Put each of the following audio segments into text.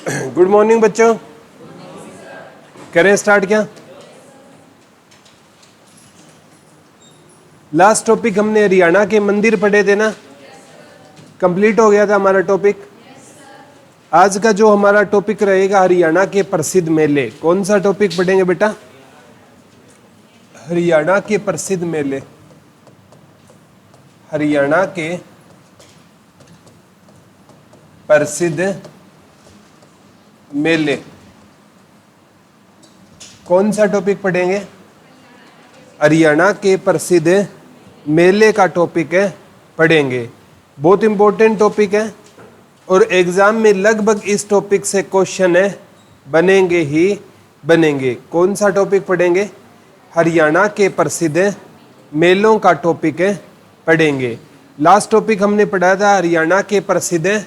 Good morning बच्चों, करें start क्या? लास्ट टॉपिक हमने हरियाणा के मंदिर पढ़े थे ना, कंप्लीट हो गया था हमारा टॉपिक। आज का जो हमारा टॉपिक रहेगा हरियाणा के प्रसिद्ध मेले। कौन सा टॉपिक पढ़ेंगे बेटा? हरियाणा के प्रसिद्ध मेले। हरियाणा के प्रसिद्ध मेले, कौन सा टॉपिक पढ़ेंगे? हरियाणा के प्रसिद्ध मेले का टॉपिक है पढ़ेंगे। बहुत इंपॉर्टेंट टॉपिक है और एग्जाम में लगभग इस टॉपिक से क्वेश्चन है बनेंगे ही बनेंगे। कौन सा टॉपिक पढ़ेंगे? हरियाणा के प्रसिद्ध मेलों का टॉपिक है पढ़ेंगे। लास्ट टॉपिक हमने पढ़ा था हरियाणा के प्रसिद्ध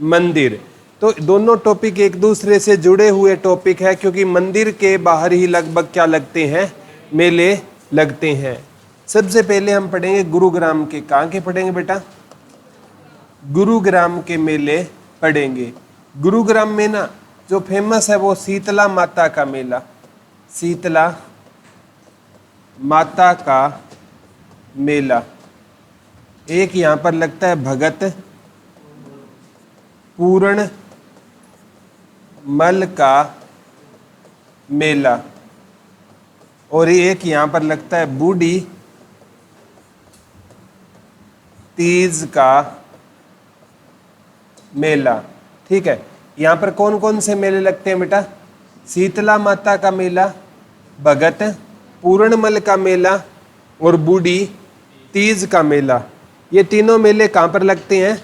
मंदिर। तो दोनों टॉपिक एक दूसरे से जुड़े हुए टॉपिक है, क्योंकि मंदिर के बाहर ही लगभग क्या लगते हैं? मेले लगते हैं। सबसे पहले हम पढ़ेंगे गुरुग्राम के। कहाँ के पढ़ेंगे बेटा? गुरुग्राम के मेले पढ़ेंगे। गुरुग्राम में ना जो फेमस है वो शीतला माता का मेला। शीतला माता का मेला। एक यहाँ पर लगता है भगत पूर्ण मल का मेला, और एक यहां पर लगता है बूढ़ी तीज का मेला। ठीक है, यहां पर कौन कौन से मेले लगते हैं बेटा? शीतला माता का मेला, भगत पूर्णमल का मेला और बूढ़ी तीज का मेला। ये तीनों मेले कहां पर लगते हैं?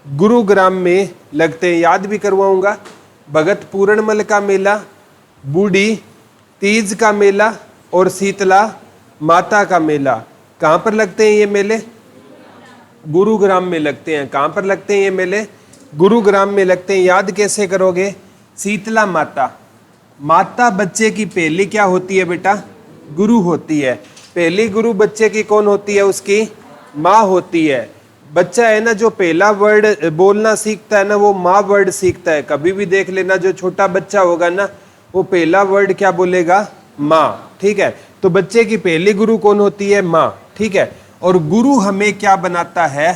गुरुग्राम में लगते हैं। याद भी करवाऊंगा, भगत पूर्णमल का मेला, बूढ़ी तीज का मेला और शीतला माता का मेला कहाँ पर लगते हैं ये मेले? गुरुग्राम में लगते हैं। कहाँ पर लगते हैं ये मेले? गुरुग्राम में लगते हैं। याद कैसे करोगे? शीतला माता, माता बच्चे की पहली क्या होती है बेटा? गुरु होती है। पहली गुरु बच्चे की कौन होती है? उसकी माँ होती है। बच्चा है ना जो पहला वर्ड बोलना सीखता है ना, वो माँ वर्ड सीखता है। कभी भी देख लेना, जो छोटा बच्चा होगा ना वो पहला वर्ड क्या बोलेगा? माँ। ठीक है, तो बच्चे की पहली गुरु कौन होती है? माँ। ठीक है, और गुरु हमें क्या बनाता है?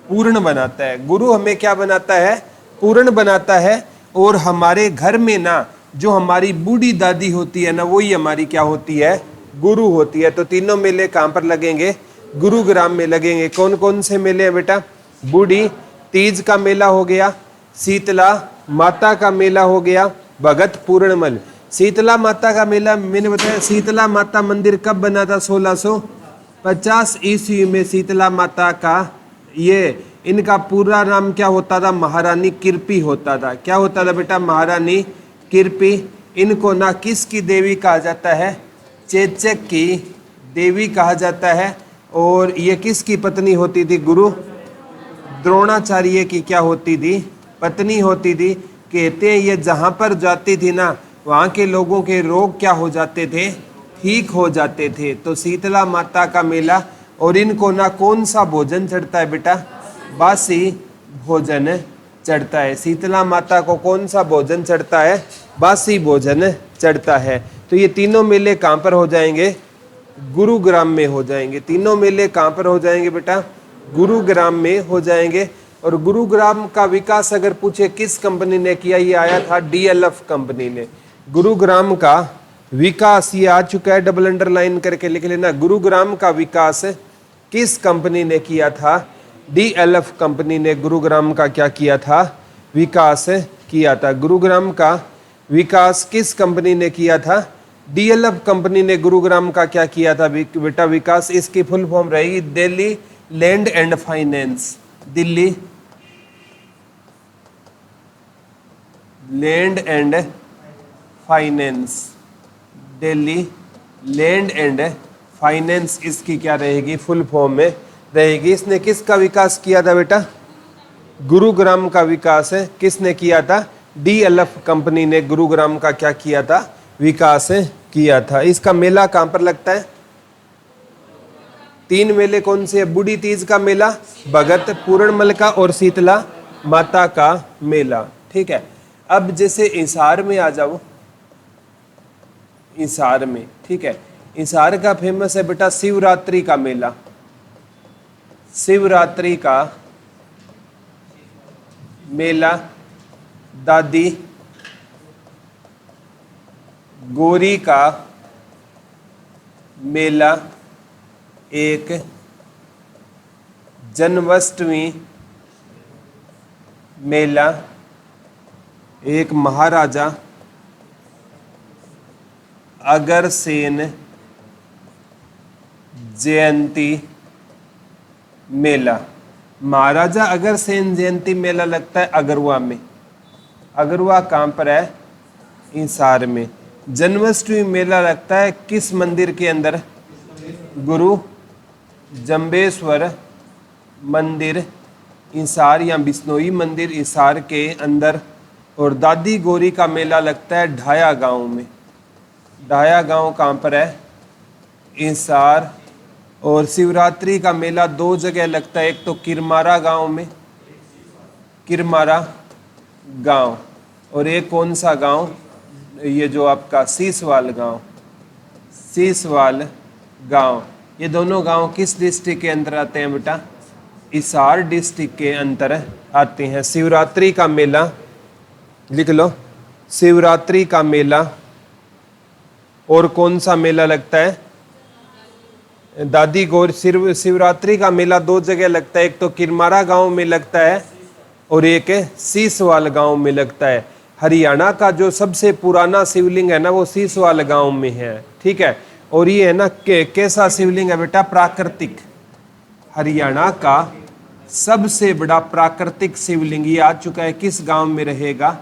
पूर्ण बनाता है। गुरु हमें क्या बनाता है? पूर्ण बनाता है। और हमारे घर में ना जो हमारी बूढ़ी दादी होती है ना, वही हमारी क्या होती है? गुरु होती है। तो तीनों मेले कहाँ पर लगेंगे? गुरुग्राम में लगेंगे। कौन कौन से मेले हैं बेटा? बूढ़ी तीज का मेला हो गया, शीतला माता का मेला हो गया, भगत पूर्णमल। शीतला माता का मेला मैंने बताया, शीतला माता मंदिर कब बना था? 1650 ईस्वी में शीतला माता का ये इनका पूरा नाम क्या होता था? महारानी किरपी होता था। क्या होता था बेटा? महारानी किरपी। इनको ना किसकी देवी कहा जाता है? चेचक की देवी कहा जाता है। और ये किसकी पत्नी होती थी? गुरु द्रोणाचार्य की क्या होती थी? पत्नी होती थी। कहते हैं ये जहाँ पर जाती थी ना, वहाँ के लोगों के रोग क्या हो जाते थे? ठीक हो जाते थे। तो शीतला माता का मेला। और इनको ना कौन सा भोजन चढ़ता है बेटा? बासी भोजन चढ़ता है। शीतला माता को कौन सा भोजन चढ़ता है? बासी भोजन चढ़ता है। तो ये तीनों मेले कहाँ पर हो जाएंगे? गुरुग्राम में हो जाएंगे। तीनों मेले कहाँ पर हो जाएंगे बेटा? गुरुग्राम में हो जाएंगे। और गुरुग्राम का विकास अगर पूछे किस कंपनी ने किया, ये आया था DLF कंपनी ने। गुरुग्राम का विकास ये आ चुका है, डबल अंडरलाइन करके लिख लेना। गुरुग्राम का विकास किस कंपनी ने किया था? DLF कंपनी ने गुरुग्राम का क्या किया था? विकास किया था। गुरुग्राम का विकास किस कंपनी ने किया था? DLF कंपनी ने गुरुग्राम का क्या किया था बेटा? विकास। इसकी फुल फॉर्म रहेगी Delhi land and finance. Delhi land and finance. Delhi land and finance इसकी क्या रहेगी? फुल फॉर्म में रहेगी। इसने किसका विकास किया था बेटा? गुरुग्राम का विकास है किसने किया था? DLF कंपनी ने गुरुग्राम का क्या किया था? विकास किया था। इसका मेला कहाँ पर लगता है? तीन मेले कौन से? बूढ़ी तीज का मेला, भगत पूर्णमल का और शीतला माता का मेला। ठीक है, अब जैसे इंसार में आ जाओ, इंसार में, ठीक है, इंसार का फेमस है बेटा शिवरात्रि का मेला। शिवरात्रि का मेला दादी गौरी का मेला एक, जन्माष्टमी मेला एक, महाराजा अग्रसेन जयंती मेला। महाराजा अग्रसेन जयंती मेला लगता है अगरवा में। अगरवा कहाँ पर है? इंसार में। जन्माष्टमी मेला लगता है किस मंदिर के अंदर? गुरु जंबेश्वर मंदिर इंसार या बिश्नोई मंदिर इंसार के अंदर। और दादी गौरी का मेला लगता है ढाया गांव में। ढाया गांव कहाँ पर है? इंसार। और शिवरात्रि का मेला दो जगह लगता है, एक तो किरमारा गांव में, किरमारा गांव, और एक कौन सा गांव? ये जो आपका सीसवाल गांव, सीसवाल गांव। ये दोनों गांव किस डिस्ट्रिक्ट के अंदर आते हैं बेटा? हिसार डिस्ट्रिक्ट के अंदर आते हैं। शिवरात्रि का मेला लिख लो, शिवरात्रि का मेला। और कौन सा मेला लगता है? दादी गौर। शिवरात्रि का मेला दो जगह लगता है, एक तो किरमारा गांव में लगता है और एक सीसवाल गांव में लगता है। हरियाणा का जो सबसे पुराना शिवलिंग है ना वो सीसवाल गांव में है, ठीक है। और ये है ना कैसा शिवलिंग है बेटा? प्राकृतिक। हरियाणा का सबसे बड़ा प्राकृतिक शिवलिंग ये आ चुका है, किस गांव में रहेगा?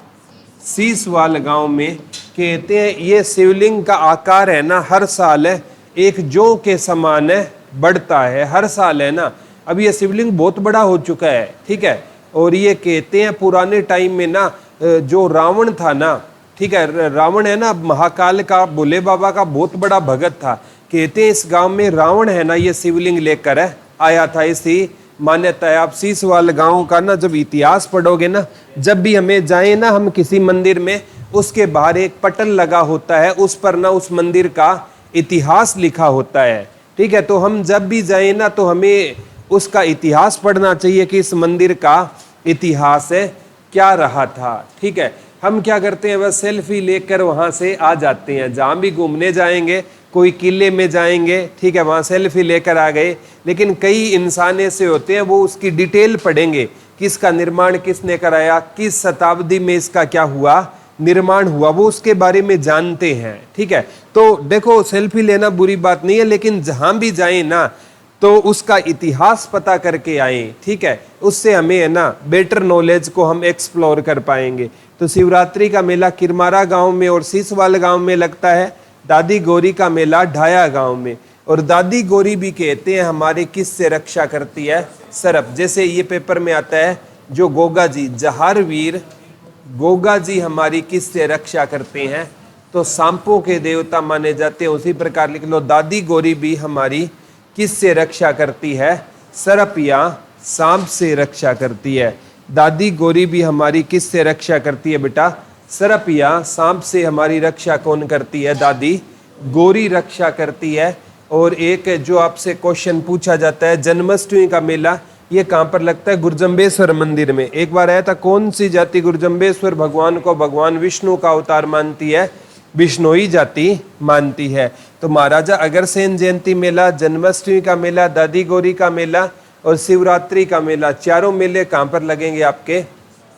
सीसवाल गांव में। कहते हैं ये शिवलिंग का आकार है ना हर साल एक जौ के समान बढ़ता है, हर साल है ना। अब ये शिवलिंग बहुत बड़ा हो चुका है, ठीक है। और ये कहते हैं पुराने टाइम में ना जो रावण था ना, ठीक है, रावण है ना महाकाल का, भोले बाबा का बहुत बड़ा भगत था। कहते हैं इस गांव में रावण है ना ये शिवलिंग लेकर आया था, ऐसी मान्यता है। आप सीसवाल गांव का ना जब इतिहास पढ़ोगे ना, जब भी हमें जाए ना हम किसी मंदिर में, उसके बाहर एक पटल लगा होता है, उस पर ना उस मंदिर का इतिहास लिखा होता है, ठीक है। तो हम जब भी जाए ना तो हमें उसका इतिहास पढ़ना चाहिए कि इस मंदिर का इतिहास क्या रहा था, ठीक है। हम क्या करते हैं, बस सेल्फी लेकर वहां से आ जाते हैं। जहां भी घूमने जाएंगे, कोई किले में जाएंगे, ठीक है, वहां सेल्फी लेकर आ गए। लेकिन कई इंसान ऐसे होते हैं वो उसकी डिटेल पढ़ेंगे, किसका निर्माण किसने कराया, किस शताब्दी में इसका क्या हुआ, निर्माण हुआ, वो उसके बारे में जानते हैं, ठीक है। तो देखो सेल्फी लेना बुरी बात नहीं है, लेकिन जहां भी जाए ना तो उसका इतिहास पता करके आए, ठीक है। उससे हमें है ना बेटर नॉलेज को हम एक्सप्लोर कर पाएंगे। तो शिवरात्रि का मेला किरमारा गांव में और सीसवाल गांव में लगता है। दादी गौरी का मेला ढाया गांव में। और दादी गौरी भी कहते हैं हमारे किस से रक्षा करती है? सर्प। जैसे ये पेपर में आता है जो गोगा जी, जहार वीर गोगा जी हमारी किस से रक्षा करते हैं? तो सांपों के देवता माने जाते हैं। उसी प्रकार लिख लो, दादी गौरी भी हमारी किस से रक्षा करती है? सर्प या सांप से रक्षा करती है। दादी गौरी भी हमारी किस से रक्षा करती है बेटा? सर्प या सांप से हमारी रक्षा कौन करती है? दादी गौरी रक्षा करती है। और एक जो आपसे क्वेश्चन पूछा जाता है, जन्माष्टमी का मेला ये कहाँ पर लगता है? गुरुजंबेश्वर मंदिर में। एक बार आया था, कौन सी जाति गुरुजंबेश्वर भगवान को भगवान विष्णु का अवतार मानती है? बिश्नोई जाति मानती है। तो महाराजा अग्रसेन जयंती मेला, जन्माष्टमी का मेला, दादी गौरी का मेला और शिवरात्रि का मेला, चारों मेले कहाँ पर लगेंगे आपके?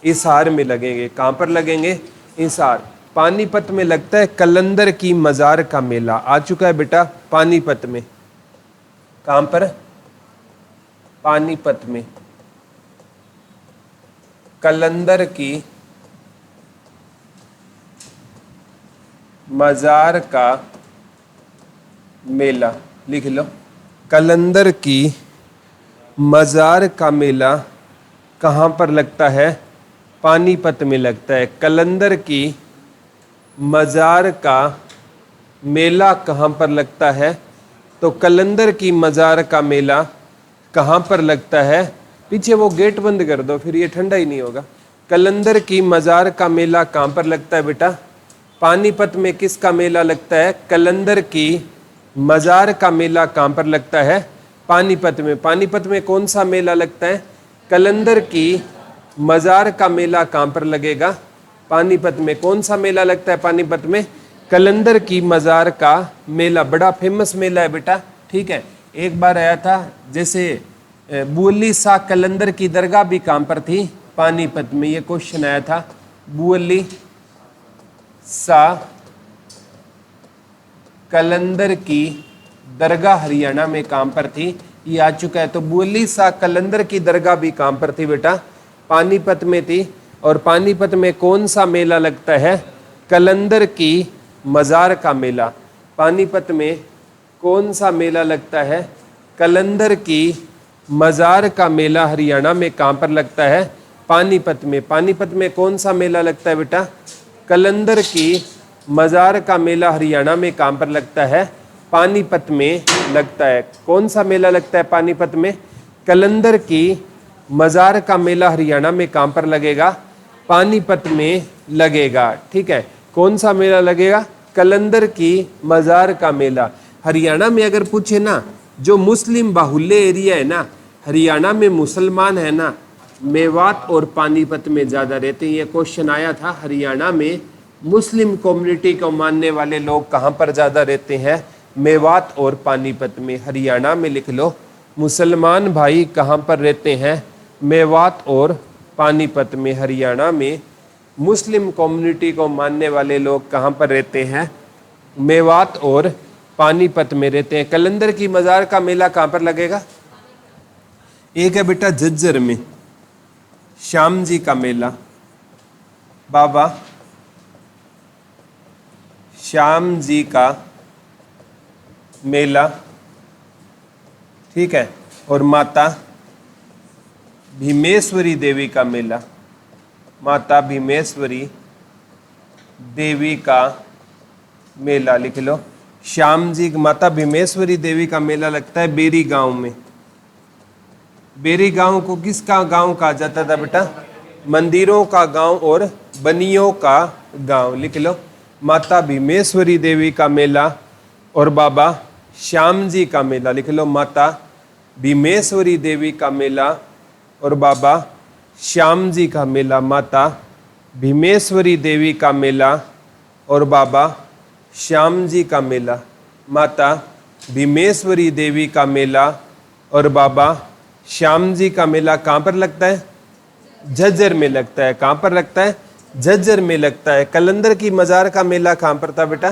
हिसार में लगेंगे। कहाँ पर लगेंगे? हिसार। पानीपत में लगता है कलंदर की मजार का मेला। आ चुका है बेटा पानीपत में। कहाँ पर? पानीपत में कलंदर की मजार का मेला। लिख लो, कलंदर की मजार का मेला कहाँ पर लगता है? पानीपत में लगता है। कलंदर की मजार का मेला कहाँ पर लगता है? तो कलंदर की मजार का मेला कहाँ पर लगता है? पीछे वो गेट बंद कर दो, फिर ये ठंडा ही नहीं होगा। कलंदर की मज़ार का मेला कहाँ पर लगता है बेटा? पानीपत में किसका मेला लगता है? कलंदर की मज़ार का मेला कहाँ पर लगता है? पानीपत में। पानीपत में कौन सा मेला लगता है? कलंदर की मज़ार का मेला कहाँ पर लगेगा? पानीपत में। कौन सा मेला लगता है पानीपत में? कलंदर की मज़ार का मेला। बड़ा फेमस मेला है बेटा, ठीक है। एक बार आया था, जैसे बुअली शाह कलंदर की दरगाह भी कहाँ पर थी? पानीपत में। ये क्वेश्चन आया था, बुअली शाह कलंदर की दरगाह हरियाणा में कहाँ पर थी? ये आ चुका है। तो बुअली शाह कलंदर की दरगाह भी कहाँ पर थी बेटा? पानीपत में थी। और पानीपत में कौन सा मेला लगता है? कलंदर की मज़ार का मेला। पानीपत में कौन सा मेला लगता है? कलंदर की मज़ार का मेला हरियाणा में कहाँ पर लगता है? पानीपत में। पानीपत में कौन सा मेला लगता है बेटा? कलंदर की मज़ार का मेला हरियाणा में कहाँ पर लगता है? पानीपत में लगता है। कौन सा मेला लगता है पानीपत में? कलंदर की मज़ार का मेला हरियाणा में कहाँ पर लगेगा? पानीपत में लगेगा, ठीक है। कौन सा मेला लगेगा? कलंदर की मज़ार का मेला। हरियाणा में अगर पूछे ना, जो मुस्लिम बाहुल्य एरिया है ना, हरियाणा में मुसलमान है ना, मेवात और पानीपत में ज़्यादा रहते हैं। ये क्वेश्चन आया था, हरियाणा में मुस्लिम कम्युनिटी को मानने वाले लोग कहाँ पर ज़्यादा रहते हैं? मेवात और पानीपत में। हरियाणा में लिख लो, मुसलमान भाई कहाँ पर रहते हैं? मेवात और पानीपत में। हरियाणा में मुस्लिम कम्युनिटी को मानने वाले लोग कहाँ पर रहते हैं? मेवात और पानीपत में रहते हैं। कलंदर की मज़ार का मेला कहाँ पर लगेगा? एक है बेटा झज्जर में, श्याम जी का मेला, बाबा श्याम जी का मेला, ठीक है। और माता भीमेश्वरी देवी का मेला, माता भीमेश्वरी देवी का मेला लिख लो। श्याम जी माता भीमेश्वरी देवी का मेला लगता है बेरी गांव में। बेरी गांव को किसका गांव कहा जाता था बेटा? मंदिरों का गांव और बनियों का गांव। लिख लो, माता भीमेश्वरी देवी का मेला और बाबा श्याम जी का मेला। लिख लो, माता भीमेश्वरी देवी का मेला और बाबा श्याम जी का मेला। माता भीमेश्वरी देवी का मेला और बाबा श्याम जी का मेला। माता भीमेश्वरी देवी का मेला और बाबा श्याम जी का मेला कहाँ पर लगता है? झज्जर में लगता है। कहाँ पर लगता है? झज्जर में लगता है। कलंदर की मज़ार का मेला कहाँ पर था बेटा?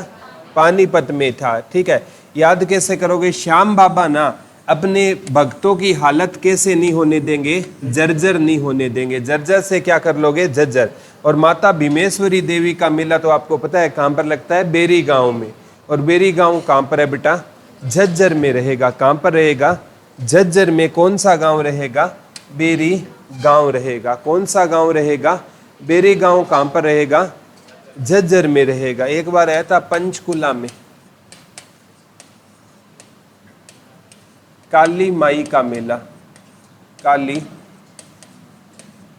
पानीपत में था, ठीक है। याद कैसे करोगे? श्याम बाबा ना अपने भक्तों की हालत कैसे नहीं होने देंगे? जर्जर नहीं होने देंगे। जर्जर से क्या कर लोगे? झज्जर। और माता भीमेश्वरी देवी का मेला तो आपको पता है कहाँ पर लगता है? बेरी गांव में। और बेरी गांव कहाँ पर है बेटा? झज्जर में रहेगा। कहाँ पर रहेगा? झज्जर में। कौन सा गांव रहेगा? बेरी गांव रहेगा। कौन सा गांव रहेगा? बेरी गांव। कहाँ पर रहेगा? झज्जर में रहेगा। एक बार आया था पंचकुला में, काली माई का मेला, काली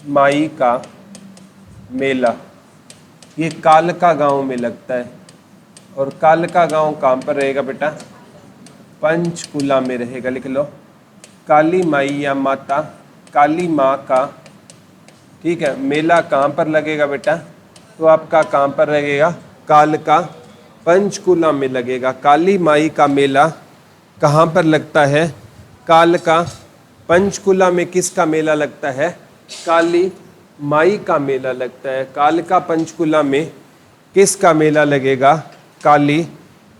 माई का मेला। ये कालका गांव में लगता है। और कालका गांव कहाँ पर रहेगा बेटा? पंचकुला में रहेगा। लिख लो, काली माई या माता काली माँ का, ठीक है, मेला कहाँ पर लगेगा बेटा? तो आपका कहाँ पर लगेगा? कालका पंचकुला में लगेगा। काली माई का मेला कहाँ पर लगता है? कालका पंचकुला में। किसका मेला लगता है? काली माई का मेला लगता है। कालका पंचकुला में किसका मेला लगेगा? काली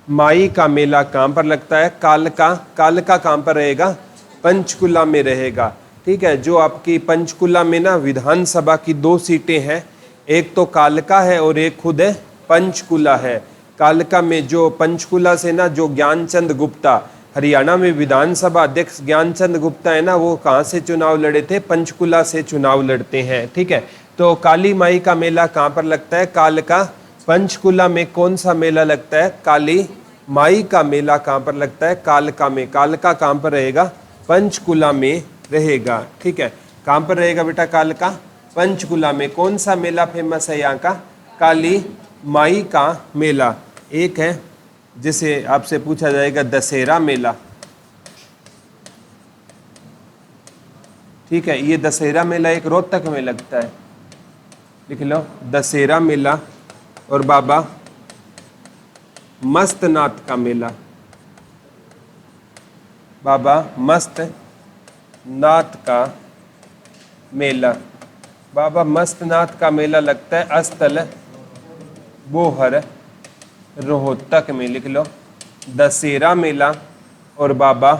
माई का मेला कहाँ पर लगता है? कालका। कालका कहाँ पर रहेगा? पंचकुला में रहेगा, ठीक है। जो आपकी पंचकुला में ना विधानसभा की 2 सीटें हैं, एक तो कालका है और एक खुद है पंचकुला है। कालका में जो पंचकुला से ना जो ज्ञानचंद गुप्ता, हरियाणा में विधानसभा अध्यक्ष ज्ञानचंद गुप्ता है ना, वो कहाँ से चुनाव लड़े थे? पंचकुला से चुनाव लड़ते हैं, ठीक है। तो काली माई का मेला कहाँ पर लगता है? कालका पंचकुला में। कौन सा मेला लगता है? काली माई का मेला कहाँ पर लगता है? कालका में। कालका कहाँ पर रहेगा? पंचकुला में रहेगा, ठीक है। कहाँ पर रहेगा बेटा? कालका पंचकुला में कौन सा मेला फेमस है यहाँ का? काली माई का मेला। एक है जिसे आपसे पूछा जाएगा दशहरा मेला, ठीक है, ये दशहरा मेला एक रोहतक में लगता है, लिख लो दशहरा मेला। और बाबा मस्तनाथ का मेला, बाबा मस्तनाथ का मेला, बाबा मस्तनाथ का मेला लगता है अस्तल बोहर रोहतक में, लिख लो दशहरा मेला और बाबा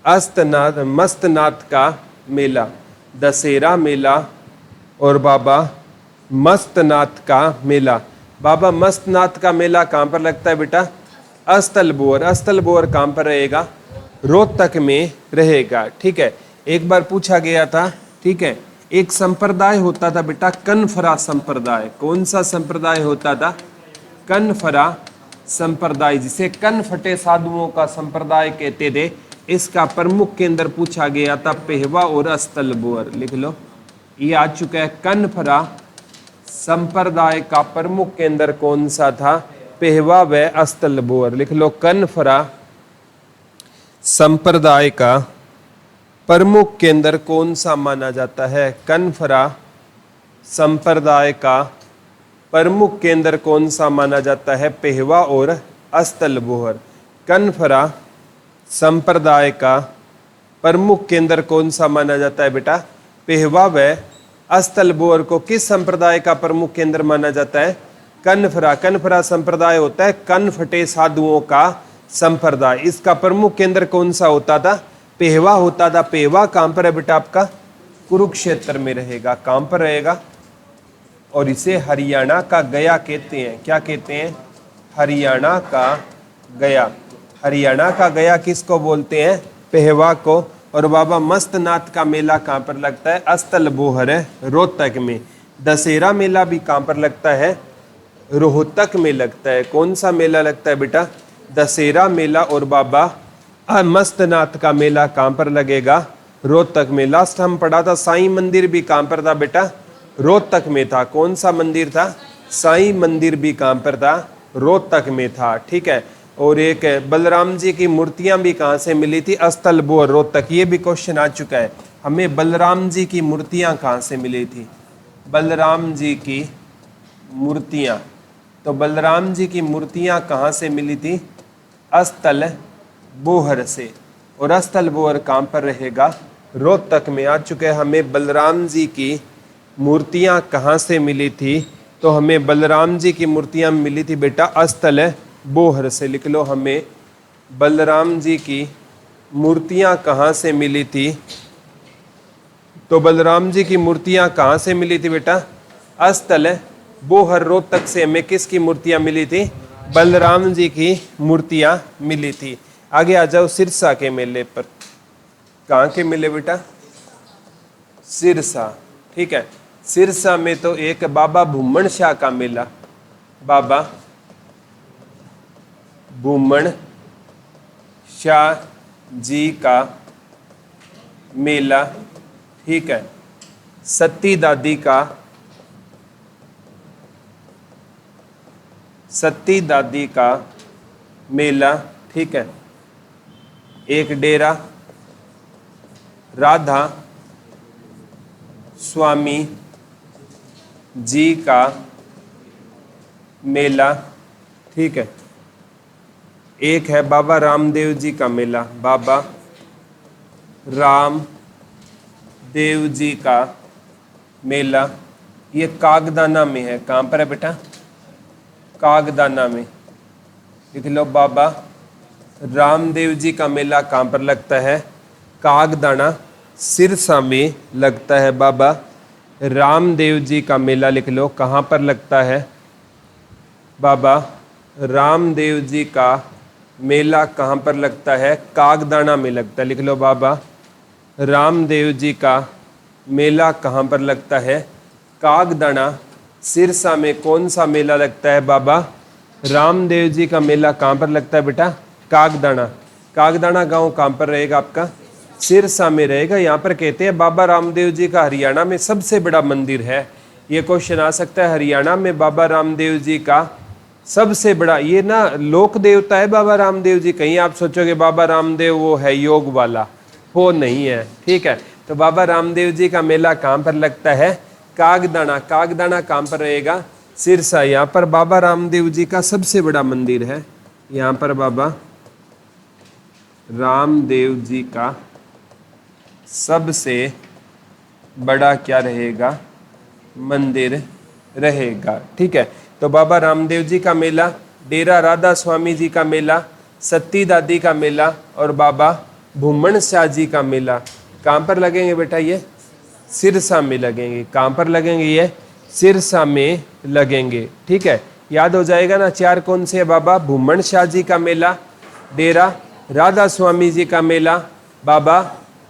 मस्तनाथ का मेला, दशहरा मेला और बाबा मस्तनाथ का मेला। बाबा मस्तनाथ का मेला कहाँ पर लगता है बेटा? अस्तल बोर। अस्तल बोर कहाँ पर रहेगा? रोहतक में रहेगा, ठीक है। एक बार पूछा गया था, ठीक है, एक संप्रदाय होता था बेटा कनफरा संप्रदाय। कौन सा संप्रदाय होता था? कनफरा संप्रदाय, जिसे कनफटे साधुओं का संप्रदाय कहते थे। इसका प्रमुख केंद्र पूछा गया था पेहवा और अस्तल बोर, लिख लो ये आ चुका है। कनफरा संप्रदाय का प्रमुख केंद्र कौन सा था? पेहवा व अस्तल बोर, लिख लो कनफरा संप्रदाय का प्रमुख केंद्र कौन सा माना जाता है? कनफरा संप्रदाय का प्रमुख केंद्र कौन सा माना जाता है? पेहवा और अस्तल बोहर। कनफरा संप्रदाय का प्रमुख केंद्र कौन सा माना जाता है बेटा? पेहवा व अस्तल बोहर को किस संप्रदाय का प्रमुख केंद्र माना जाता है? कनफरा। कनफरा संप्रदाय होता है कनफटे साधुओं का संप्रदाय। इसका प्रमुख केंद्र कौन सा होता था? पेहवा होता था। पेहवा कहाँ पर है बेटा आपका? कुरुक्षेत्र में रहेगा। कहाँ पर रहेगा? और इसे हरियाणा का गया कहते हैं। क्या कहते हैं? हरियाणा का गया। हरियाणा का गया किसको बोलते हैं? पेहवा को। और बाबा मस्तनाथ का मेला कहाँ पर लगता है? अस्तल बोहर है रोहतक में। दशहरा मेला भी कहाँ पर लगता है? रोहतक में लगता है। कौन सा मेला लगता है बेटा? दशहरा मेला। और बाबा मस्तनाथ का मेला कहाँ पर लगेगा? रोहतक में। लास्ट हम पढ़ा था साईं मंदिर भी कहाँ पर था बेटा? रोहतक में था। कौन सा मंदिर था? साईं मंदिर भी कहाँ पर था? रोहतक में था, ठीक है। और एक बलराम जी की मूर्तियां भी कहाँ से मिली थी? अस्तल बोर रोहतक। ये भी क्वेश्चन आ चुका है हमें, बलराम जी की मूर्तियां कहाँ से मिली थी? बलराम जी की मूर्तियां, तो बलराम जी की मूर्तियां कहाँ से मिली थी? अस्तल बोहर से। और अस्तल बोहर कहाँ पर रहेगा? रोहतक में। आ चुके हैं हमें बलराम जी की मूर्तियां कहाँ से मिली थी? तो हमें बलराम जी की मूर्तियां मिली थी बेटा अस्तल बोहर से। लिख लो हमें बलराम जी की मूर्तियां कहाँ से मिली थी? तो बलराम जी की मूर्तियां कहाँ से मिली थी बेटा? अस्तल बोहर रोहतक से हमें किसकी मूर्तियां मिली थी? बलराम जी की मूर्तियां मिली थी। आगे आ जाओ सिरसा के मेले पर। कहाँ के मेले बेटा? सिरसा, ठीक है। सिरसा में तो एक बाबा भूमन शाह का मेला, बाबा भूमन शाह जी का मेला, ठीक है। सती दादी का मेला, ठीक है। एक डेरा राधा स्वामी जी का मेला, ठीक है। एक है बाबा रामदेव जी का मेला, बाबा रामदेव जी का मेला। ये कागदाना में है। कहाँ पर है बेटा? कागदाना में। लिख लो बाबा रामदेव जी का मेला कहाँ पर लगता है? कागदाना सिरसा में लगता है। बाबा रामदेव जी का मेला लिख लो कहाँ पर लगता है? बाबा रामदेव जी का मेला कहाँ पर लगता है? कागदाना में लगता है। लिख लो बाबा रामदेव जी का मेला कहाँ पर लगता है? कागदाना। सिरसा में कौन सा मेला लगता है? बाबा रामदेव जी का मेला कहाँ पर लगता है बेटा? कागदाना। कागदाना गांव कहाँ पर रहेगा आपका? सिरसा में रहेगा। यहाँ पर कहते हैं बाबा रामदेव जी का हरियाणा में सबसे बड़ा मंदिर है। ये क्वेश्चन आ सकता है, हरियाणा में बाबा रामदेव जी का सबसे बड़ा, ये ना लोक देवता है बाबा रामदेव जी। कहीं आप सोचोगे बाबा रामदेव वो है योग वाला, वो नहीं है, ठीक है। तो बाबा रामदेव जी का मेला कहाँ पर लगता है? कागदाना। कागदाना कहाँ पर रहेगा? सिरसा। यहाँ पर बाबा रामदेव जी का सबसे बड़ा मंदिर है। यहाँ पर बाबा रामदेव जी का सबसे बड़ा क्या रहेगा? मंदिर रहेगा, ठीक है। तो बाबा रामदेव जी का मेला, डेरा राधा स्वामी जी का मेला, सती दादी का मेला और बाबा भूमन शाह जी का मेला कहाँ पर लगेंगे बेटा? ये सिरसा में लगेंगे। कहाँ पर लगेंगे? ये सिरसा में लगेंगे, ठीक है। याद हो जाएगा ना। चार कौन से है बाबा? भूमन शाह जी का मेला, डेरा राधा स्वामी जी का मेला, बाबा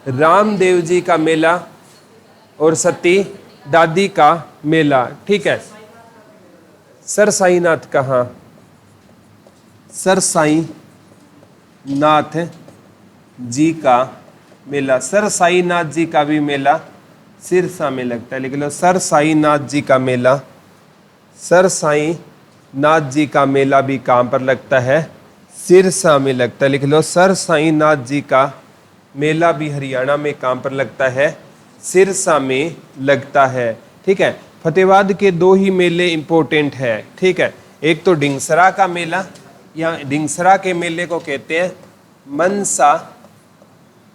रामदेव जी का मेला और सती दादी का मेला, ठीक है। सर साईनाथ कहाँ? सर साई नाथ जी का मेला, सर साईनाथ जी का भी मेला सिरसा में लगता है। लिख लो, सर साईनाथ जी का मेला। सर साईनाथ जी का मेला भी कहाँ पर लगता है? सिरसा में लगता है। लिख लो, सर साईनाथ जी का मेला भी हरियाणा में कहाँ पर लगता है? सिरसा में लगता है, ठीक है। फतेहाबाद के दो ही मेले इंपॉर्टेंट है, ठीक है। एक तो ढिंगसरा का मेला, या ढिंगसरा के मेले को कहते हैं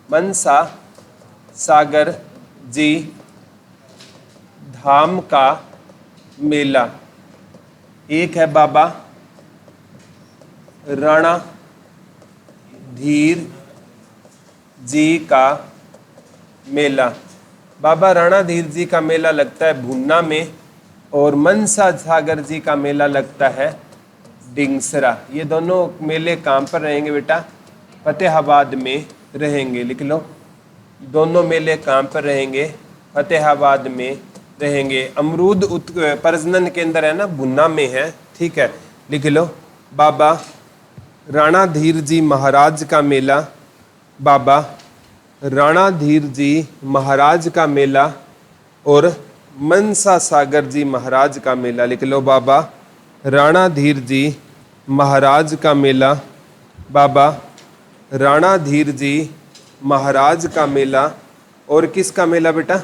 मनसा सागर जी धाम का मेला। एक है बाबा राणा धीर जी का मेला। बाबा राणा धीर जी का मेला लगता है भुन्ना में और मनसा सागर जी का मेला लगता है ढिंगसरा। ये दोनों मेले कहाँ पर रहेंगे बेटा? फतेहाबाद में रहेंगे। लिख लो, दोनों मेले कहाँ पर रहेंगे? फतेहाबाद में रहेंगे। अमरूद प्रजनन केंद्र है ना, भुन्ना में है, ठीक है। लिख लो, बाबा राणा धीर जी महाराज का मेला, बाबा राणा धीर जी महाराज का मेला और मनसा सागर जी महाराज का मेला। लिख लो, बाबा राणा धीर जी महाराज का मेला, बाबा राणा धीर जी महाराज का मेला और किसका मेला बेटा?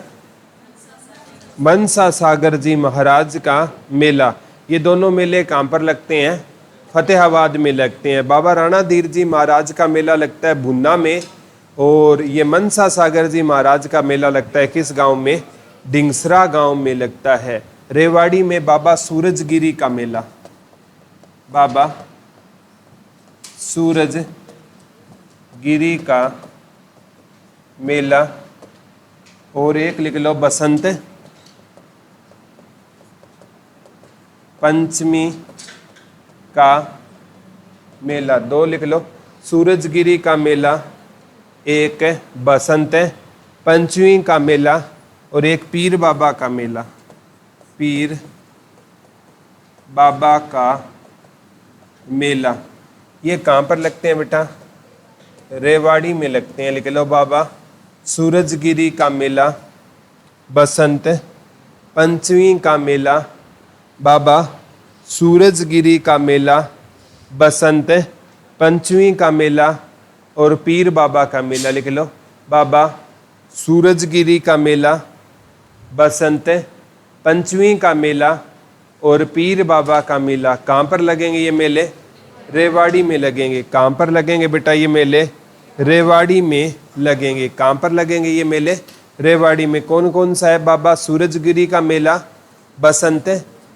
मनसा सागर जी महाराज का मेला। ये दोनों मेले कहाँ पर लगते हैं? फतेहाबाद में लगते हैं। बाबा राणा धीर जी महाराज का मेला लगता है भुन्ना में और ये मनसा सागर जी महाराज का मेला लगता है किस गांव में? ढिंगसरा गांव में लगता है। रेवाड़ी में बाबा सूरजगिरी का मेला, बाबा सूरजगिरी का मेला और एक लिख लो बसंत पंचमी का मेला। दो लिख लो, सूरजगिरी का मेला, एक बसंत पंचमी का मेला और एक पीर बाबा का मेला। पीर बाबा का मेला ये कहाँ पर लगते हैं बेटा? रेवाड़ी में लगते हैं। लिख लो, बाबा सूरजगिरी का मेला, बसंत पंचमी का मेला, बाबा सूरजगिरी का मेला, बसंत पंचमी का मेला और पीर बाबा का मेला। लिख लो, बाबा सूरजगिरी का मेला, बसंत पंचमी का मेला और पीर बाबा का मेला। कहाँ पर लगेंगे ये मेले? रेवाड़ी में लगेंगे। कहाँ पर लगेंगे बेटा ये मेले? रेवाड़ी में लगेंगे। कहाँ पर लगेंगे ये मेले? रेवाड़ी में। कौन कौन सा है? बाबा सूरजगिरी का मेला, बसंत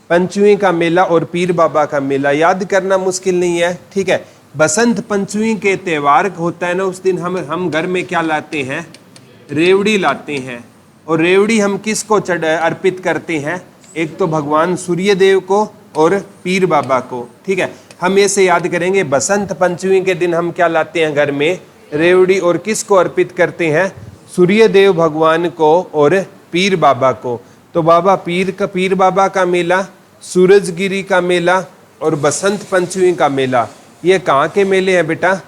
पंचमी का मेला और पीर बाबा का मेला। याद करना मुश्किल नहीं है, ठीक है। बसंत पंचमी के त्यौहार होता है ना, उस दिन हम घर में क्या लाते हैं? रेवड़ी लाते हैं। और रेवड़ी हम किसको अर्पित करते हैं? एक तो भगवान सूर्य देव को और पीर बाबा को, ठीक है। हम ऐसे याद करेंगे, बसंत पंचमी के दिन हम क्या लाते हैं घर में? रेवड़ी। और किसको अर्पित करते हैं? सूर्य देव भगवान को और पीर बाबा को। तो बाबा पीर बाबा का मेला, सूरजगिरी का मेला और बसंत पंचमी का मेला, ये कहाँ के मेले हैं बेटा?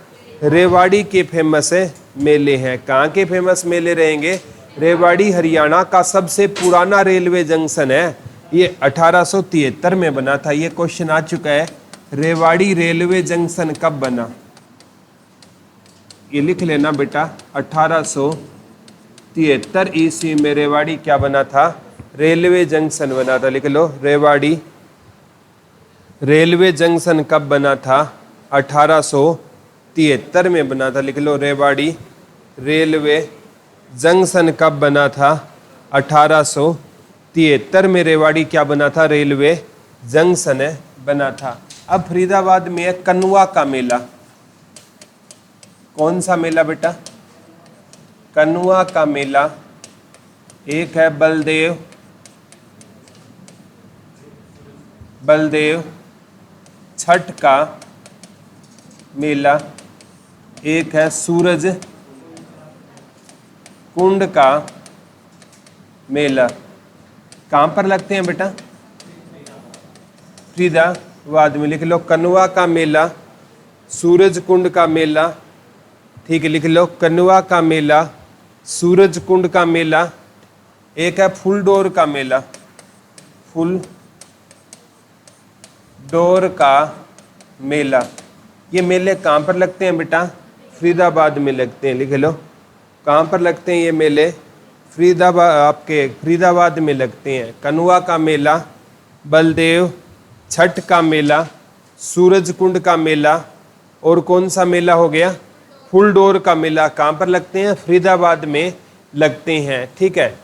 रेवाड़ी के फेमस है मेले हैं। कहाँ के फेमस मेले रहेंगे? रेवाड़ी हरियाणा का सबसे पुराना रेलवे जंक्शन है। ये 1873 में बना था। ये क्वेश्चन आ चुका है, रेवाड़ी रेलवे जंक्शन कब बना? ये लिख लेना बेटा, 1873 ईस्वी में रेवाड़ी क्या बना था? रेलवे जंक्शन बना था। लिख लो, रेवाड़ी रेलवे जंक्शन कब बना था? 1873 में बना था। लिख लो, रेवाड़ी रेलवे जंक्शन कब बना था? 1873 में रेवाड़ी क्या बना था? रेलवे जंक्शन बना था। अब फरीदाबाद में है कनुआ का मेला। कौन सा मेला बेटा? कनुआ का मेला। एक है बलदेव छठ का मेला, एक है सूरज कुंड का मेला। कहाँ पर लगते हैं बेटा? फरीदाबाद में। लिख लो, कनुआ का मेला, सूरज कुंड का मेला। ठीक है, लिख लो, कनुआ का मेला, सूरज कुंड का मेला। एक है फुलडोर का मेला, फुलडोर का मेला। ये मेले कहाँ पर लगते हैं बेटा? फरीदाबाद में लगते हैं। लिख लो, कहाँ पर लगते हैं ये मेले? फरीदाबाद में लगते हैं। कनुआ का मेला, बलदेव छठ का मेला, सूरज कुंड का मेला, और कौन सा मेला हो गया? फुलडोर का मेला। कहाँ पर लगते हैं? फरीदाबाद में लगते हैं। ठीक है,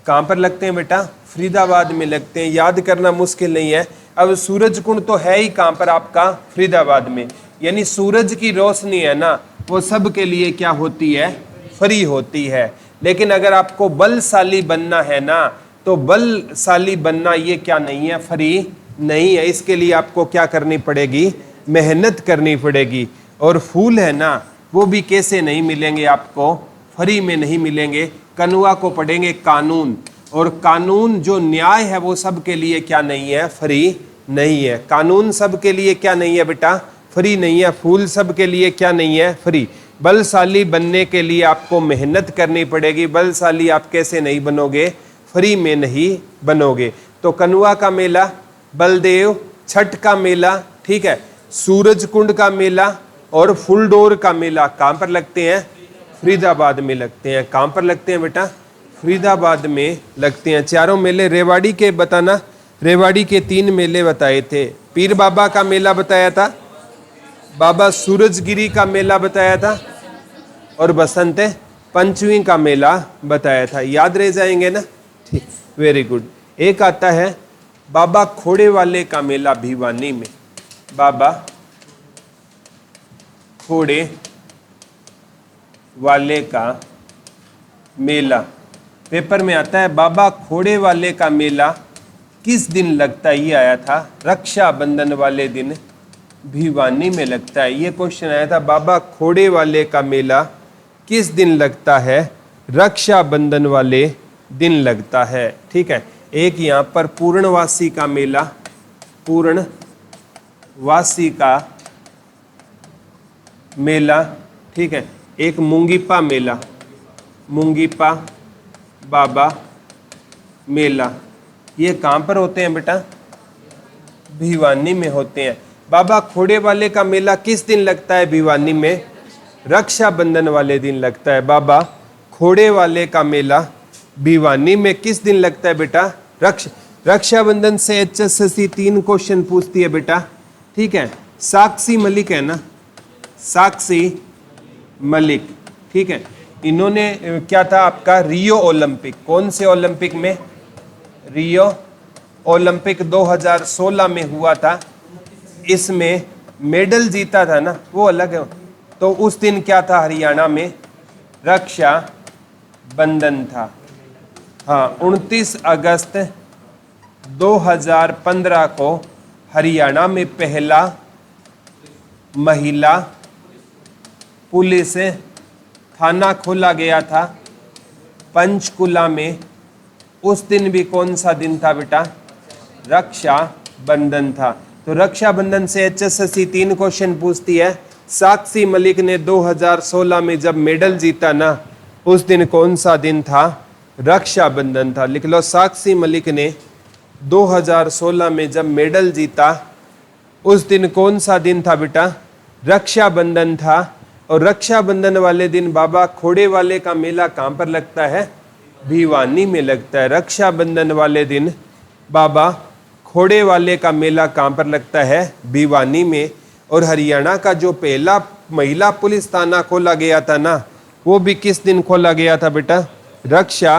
कहाँ पर लगते हैं बेटा? फरीदाबाद में लगते हैं। याद करना मुश्किल नहीं है। अब सूरज कुंड तो है ही कहाँ पर आपका? फरीदाबाद में। यानी सूरज की रोशनी है ना, वो सब के लिए क्या होती है? फ्री होती है। लेकिन अगर आपको बलशाली बनना है ना, तो बलशाली बनना ये क्या नहीं है? फ्री नहीं है। इसके लिए आपको क्या करनी पड़ेगी? मेहनत करनी पड़ेगी। और फूल है ना, वो भी कैसे नहीं मिलेंगे आपको? फ्री में नहीं मिलेंगे। कनुआ को पढ़ेंगे कानून, और कानून जो न्याय है वो सब के लिए क्या नहीं है? फ्री नहीं है। कानून सब के लिए क्या नहीं है बेटा? फ्री नहीं है। फूल सब के लिए क्या नहीं है? फ्री। बलशाली बनने के लिए आपको मेहनत करनी पड़ेगी। बलशाली आप कैसे नहीं बनोगे? फ्री में नहीं बनोगे। तो कनुआ का मेला, बलदेव छठ का मेला, ठीक है, सूरज कुंड का मेला और फुलडोर का मेला कहाँ पर लगते हैं? फरीदाबाद में लगते हैं। कहाँ पर लगते हैं बेटा? फरीदाबाद में लगते हैं। चारों मेले रेवाड़ी के बताना। रेवाड़ी के 3 मेले बताए थे। पीर बाबा का मेला बताया था, बाबा सूरजगिरी का मेला बताया था, और बसंत पंचमी का मेला बताया था। याद रह जाएंगे ना? ठीक, वेरी गुड। एक आता है बाबा खोड़े वाले का मेला भिवानी में। बाबा खोड़े वाले का मेला पेपर में आता है। बाबा खोड़े वाले का मेला किस दिन लगता है? ये आया था रक्षाबंधन वाले दिन भिवानी में लगता है। ये क्वेश्चन आया था, बाबा खोड़े वाले का मेला किस दिन लगता है? रक्षाबंधन वाले दिन लगता है। ठीक है, एक यहाँ पर पूर्णवासी का मेला, पूर्णवासी का मेला, ठीक है, एक मुंगीपा मेला, मुंगीपा बाबा मेला। ये कहाँ पर होते हैं बेटा? भिवानी में होते हैं। बाबा खोड़े वाले का मेला किस दिन लगता है भिवानी में? रक्षाबंधन वाले दिन लगता है। बाबा खोड़े वाले का मेला भिवानी में किस दिन लगता है बेटा? रक्षाबंधन से HSSC 3 क्वेश्चन पूछती है बेटा। ठीक है, साक्षी मलिक है ना, साक्षी मलिक, ठीक है, इन्होंने क्या था आपका? Rio Olympic. कौन से ओलंपिक में? रियो ओलंपिक 2016 में हुआ था। इसमें मेडल जीता था ना, वो अलग है। तो उस दिन क्या था? हरियाणा में रक्षा बंधन था। हाँ, 29 अगस्त 2015 को हरियाणा में पहला महिला पुलिस थाना खोला गया था पंचकुला में। उस दिन भी कौन सा दिन था बेटा? रक्षा बंधन था। तो रक्षाबंधन से HSSC 3 क्वेश्चन पूछती है। साक्षी मलिक ने 2016 में जब मेडल जीता ना, उस दिन कौन सा दिन था? रक्षाबंधन था। लिख लो, साक्षी मलिक ने 2016 में जब मेडल जीता, उस दिन कौन सा दिन था बेटा? रक्षाबंधन था। और रक्षाबंधन वाले दिन बाबा खोड़े वाले का मेला कहाँ पर लगता है? भिवानी में लगता है। रक्षाबंधन वाले दिन बाबा खोड़े वाले का मेला कहाँ पर लगता है? भिवानी में। और हरियाणा का जो पहला महिला पुलिस थाना खोला गया था ना, वो भी किस दिन खोला गया था बेटा? रक्षा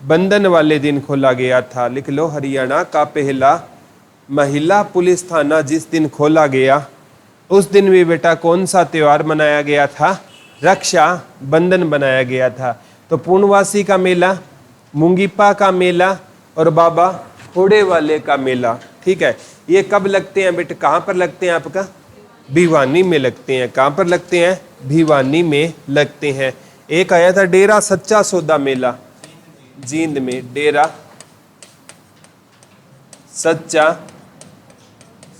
बंधन वाले दिन खोला गया था। लिख लो, हरियाणा का पहला महिला पुलिस थाना जिस दिन खोला गया, उस दिन भी बेटा कौन सा त्योहार मनाया गया था? रक्षा बंधन बनाया गया था। तो पूर्णवासी का मेला, मुंगीपा का मेला और बाबा खोड़े वाले का मेला, ठीक है, ये कब लगते हैं बेटा? कहाँ पर लगते हैं आपका? भिवानी में लगते हैं। कहाँ पर लगते हैं? भिवानी में लगते हैं। एक आया था डेरा सच्चा सौदा मेला, जींद में डेरा सच्चा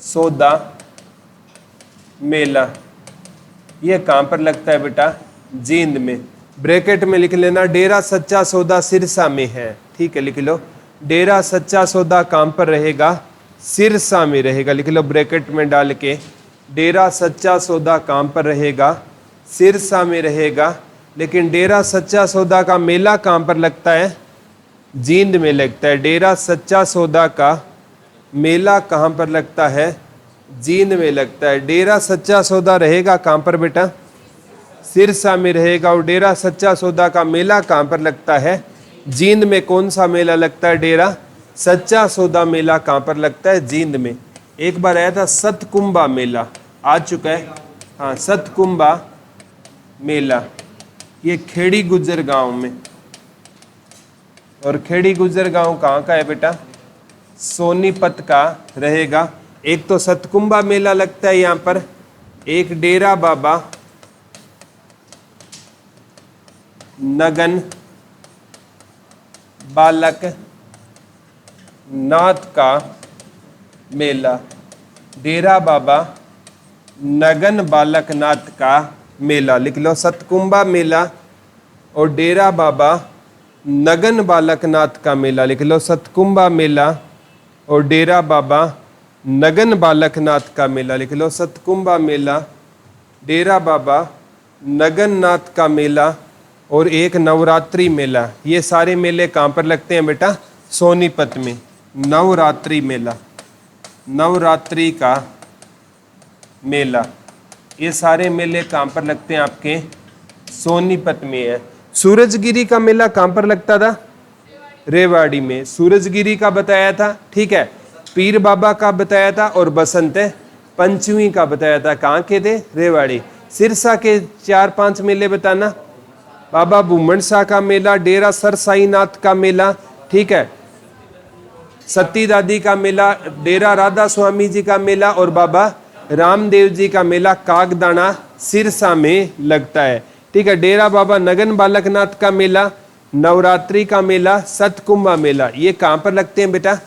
सौदा मेला, ये कहाँ पर लगता है बेटा? जींद में। ब्रैकेट में लिख लेना, डेरा सच्चा सौदा सिरसा में है। ठीक है, लिख लो, डेरा सच्चा सौदा कहाँ पर रहेगा? सिरसा में रहेगा। लिख लो ब्रैकेट में डाल के, डेरा सच्चा सौदा कहाँ पर रहेगा? सिरसा में रहेगा। लेकिन डेरा सच्चा सौदा का मेला कहाँ पर लगता है? जींद में लगता है। डेरा सच्चा सौदा का मेला कहाँ पर लगता है? जींद में लगता है। डेरा सच्चा सौदा रहेगा कहाँ पर बेटा? सिरसा में रहेगा। और डेरा सच्चा सौदा का मेला कहाँ पर लगता है? जींद में। कौन सा मेला लगता है? डेरा सच्चा सौदा मेला कहाँ पर लगता है? जींद में। एक बार आया था सतकुंबा मेला, आ चुका है, हाँ, सतकुंबा मेला, ये खेड़ी गुजर गांव में। और खेड़ी गुजर गांव कहाँ का है बेटा? सोनीपत का रहेगा। एक तो सतकुंबा मेला लगता है यहाँ पर, एक डेरा बाबा नगन बालक नाथ का मेला, डेरा बाबा नगन बालक नाथ का मेला। लिख लो, सतकुंबा मेला और डेरा बाबा नगन बालक नाथ का मेला। लिख लो, सतकुंबा मेला और डेरा बाबा नगन बालक नाथ का मेला। लिख लो, सतकुंबा मेला, डेरा बाबा नगन नाथ का मेला और एक नवरात्रि मेला। ये सारे मेले कहाँ पर लगते हैं बेटा? सोनीपत में। नवरात्रि मेला, नवरात्रि का मेला, ये सारे मेले कहाँ पर लगते हैं आपके? सोनीपत में है। सूरजगिरी का मेला कहाँ पर लगता था? रेवाड़ी में। सूरजगिरी का बताया था, ठीक है, पीर बाबा का बताया था और बसंत पंचमी का बताया था। कहाँ के थे? रेवाड़ी। सिरसा के 4-5 मेले बताना। बाबा बुमन शाह का मेला, डेरा सर साईनाथ का मेला, ठीक है, सती दादी का मेला, डेरा राधा स्वामी जी का मेला और बाबा रामदेव जी का मेला कागदाना सिरसा में लगता है। ठीक है, डेरा बाबा नगन बालक नाथ का मेला, नवरात्रि का मेला, सतकुंबा मेला, ये कहाँ पर लगते हैं बेटा?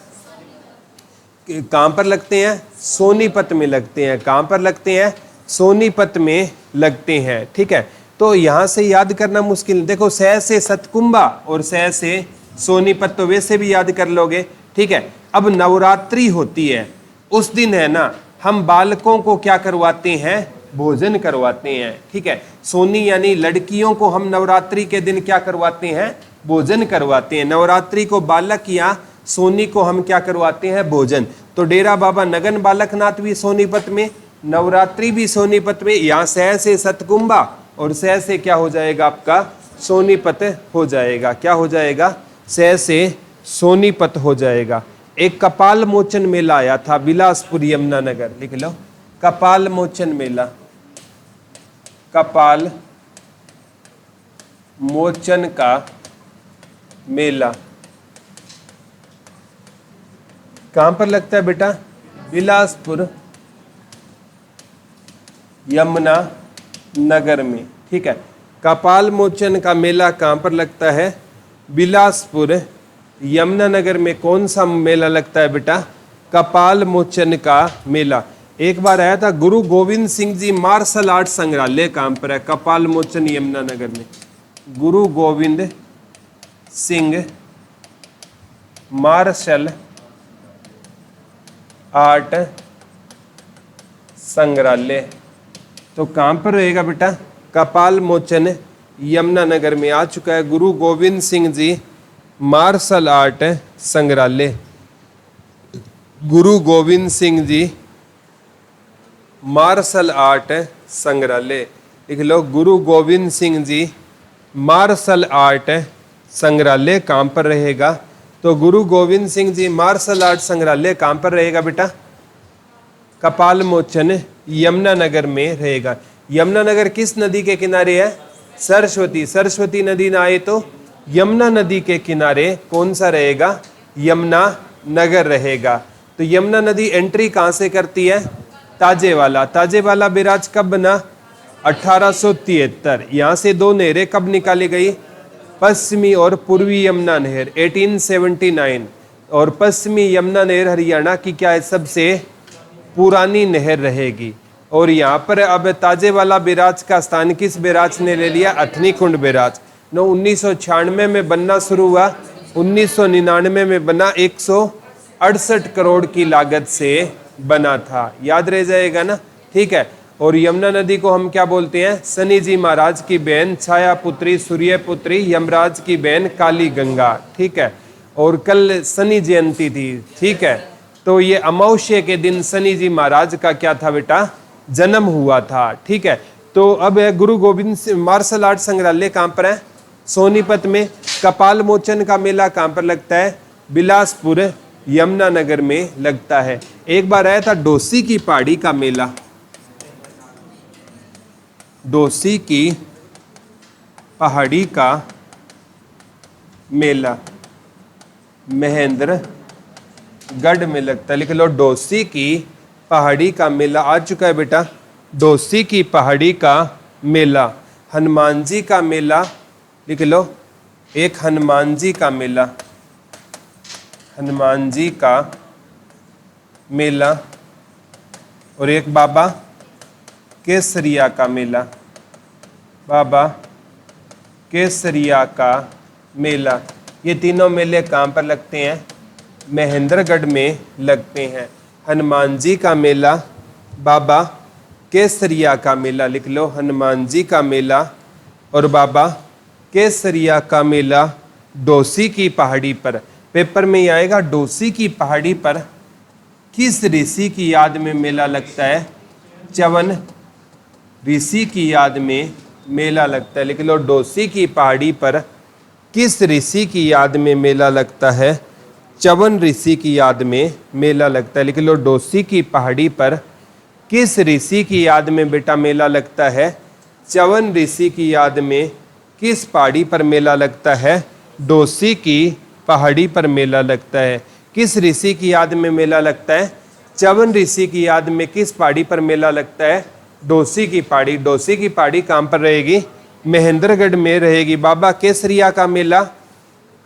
कहाँ पर लगते हैं? सोनीपत में लगते हैं। कहाँ पर लगते हैं? सोनीपत में लगते हैं। ठीक है, तो यहाँ से याद करना मुश्किल। देखो, सह से सतकुंबा और सह से सोनीपत तो वैसे भी याद कर लोगे। ठीक है, अब नवरात्रि होती है, उस दिन है ना, हम बालकों को क्या करवाते हैं? भोजन करवाते हैं। ठीक है, सोनी यानी लड़कियों को हम नवरात्रि के दिन क्या करवाते हैं? भोजन करवाते हैं। नवरात्रि को बालक या सोनी को हम क्या करवाते हैं? भोजन। तो डेरा बाबा नगन बालक नाथ भी सोनीपत में, नवरात्रि भी सोनीपत में। यहाँ सह से सतकुंबा और सह से क्या हो जाएगा आपका? सोनीपत हो जाएगा। क्या हो जाएगा? सह से सोनीपत हो जाएगा। एक कपाल मोचन मेला आया था बिलासपुर यमुनानगर। लिख लो, कपाल मोचन मेला, कपाल मोचन का मेला कहां पर लगता है बेटा? बिलासपुर यमुना नगर में। ठीक है, कपाल मोचन का मेला कहां पर लगता है? बिलासपुर यमुनानगर में। कौन सा मेला लगता है बेटा? कपाल मोचन का मेला। एक बार आया था गुरु गोविंद सिंह जी मार्शल आर्ट संग्रहालय कहाँ पर है? कपाल मोचन यमुनानगर में। गुरु गोविंद सिंह मार्शल आर्ट संग्रहालय, तो कहाँ पर रहेगा बेटा? कपाल मोचन यमुनानगर में आ चुका है गुरु गोविंद सिंह जी मार्शल आर्ट संग्रहालय। गुरु गोविंद सिंह जी मार्शल आर्ट संग्रहालय, लिख लो। गुरु गोविंद सिंह जी मार्शल आर्ट संग्रहालय कहाँ पर रहेगा? तो गुरु गोविंद सिंह जी मार्शल आर्ट संग्रहालय कहाँ पर रहेगा बेटा? कपाल मोचन यमुनानगर में रहेगा। यमुनानगर किस नदी के किनारे है? सरस्वती। सरस्वती नदी ना आए तो यमुना नदी के किनारे कौन सा रहेगा? यमुना नगर रहेगा। तो यमुना नदी एंट्री कहाँ से करती है? ताजेवाला। ताजेवाला बैराज कब बना? 1873। यहाँ से दो नहरें कब निकाली गई? पश्चिमी और पूर्वी यमुना नहर 1879। और पश्चिमी यमुना नहर हरियाणा की क्या है? सबसे पुरानी नहर रहेगी। और यहाँ पर अब ताजेवाला बैराज का स्थान किस बैराज ने ले लिया? अथनी-कुंड बैराज। 1996 में बनना शुरू हुआ, 1999 में बना, 168 करोड़ की लागत से बना था। याद रह जाएगा ना? ठीक है। और यमुना नदी को हम क्या बोलते हैं? शनि जी महाराज की बहन छाया पुत्री, सूर्य पुत्री, यमराज की बहन काली गंगा। ठीक है। और कल शनि जयंती थी। ठीक है। तो ये अमावस्या के दिन शनि जी महाराज का क्या था बेटा? जन्म हुआ था। ठीक है। तो अब गुरु गोविंद सिंह मार्शल आर्ट संग्रहालय कहाँ पर है? सोनीपत में। कपाल मोचन का मेला कहाँ पर लगता है? बिलासपुर यमुनानगर में लगता है। एक बार आया था डोसी की पहाड़ी का मेला। डोसी की पहाड़ी का मेला महेंद्रगढ़ में लगता है। लिख लो, डोसी की पहाड़ी का मेला आ चुका है बेटा। डोसी की पहाड़ी का मेला। हनुमान जी का मेला लिख लो, एक हनुमान जी का मेला, हनुमान जी का मेला। और एक बाबा केसरिया का मेला, बाबा केसरिया का मेला। ये तीनों मेले कहाँ पर लगते हैं? महेंद्रगढ़ में लगते हैं। हनुमान जी का मेला, बाबा केसरिया का मेला। लिख लो, हनुमान जी का मेला और बाबा केसरिया का मेला डोसी की पहाड़ी पर। पेपर में ही आएगा, डोसी की पहाड़ी पर किस ऋषि की याद में मेला लगता है? च्यवन ऋषि की याद में मेला लगता है। लिख लो, डोसी की पहाड़ी पर किस ऋषि की याद में मेला लगता है? च्यवन ऋषि की याद में मेला लगता है। लिख लो, डोसी की पहाड़ी पर किस ऋषि की याद में बेटा मेला लगता है? च्यवन ऋषि की याद में किस पहाड़ी पर मेला लगता है? डोसी की पहाड़ी पर मेला लगता है। किस ऋषि की याद में मेला लगता है? च्यवन ऋषि की याद में किस पहाड़ी पर मेला लगता है? डोसी की पहाड़ी। डोसी की पहाड़ी कहाँ पर रहेगी? महेंद्रगढ़ में रहेगी। बाबा केसरिया का मेला,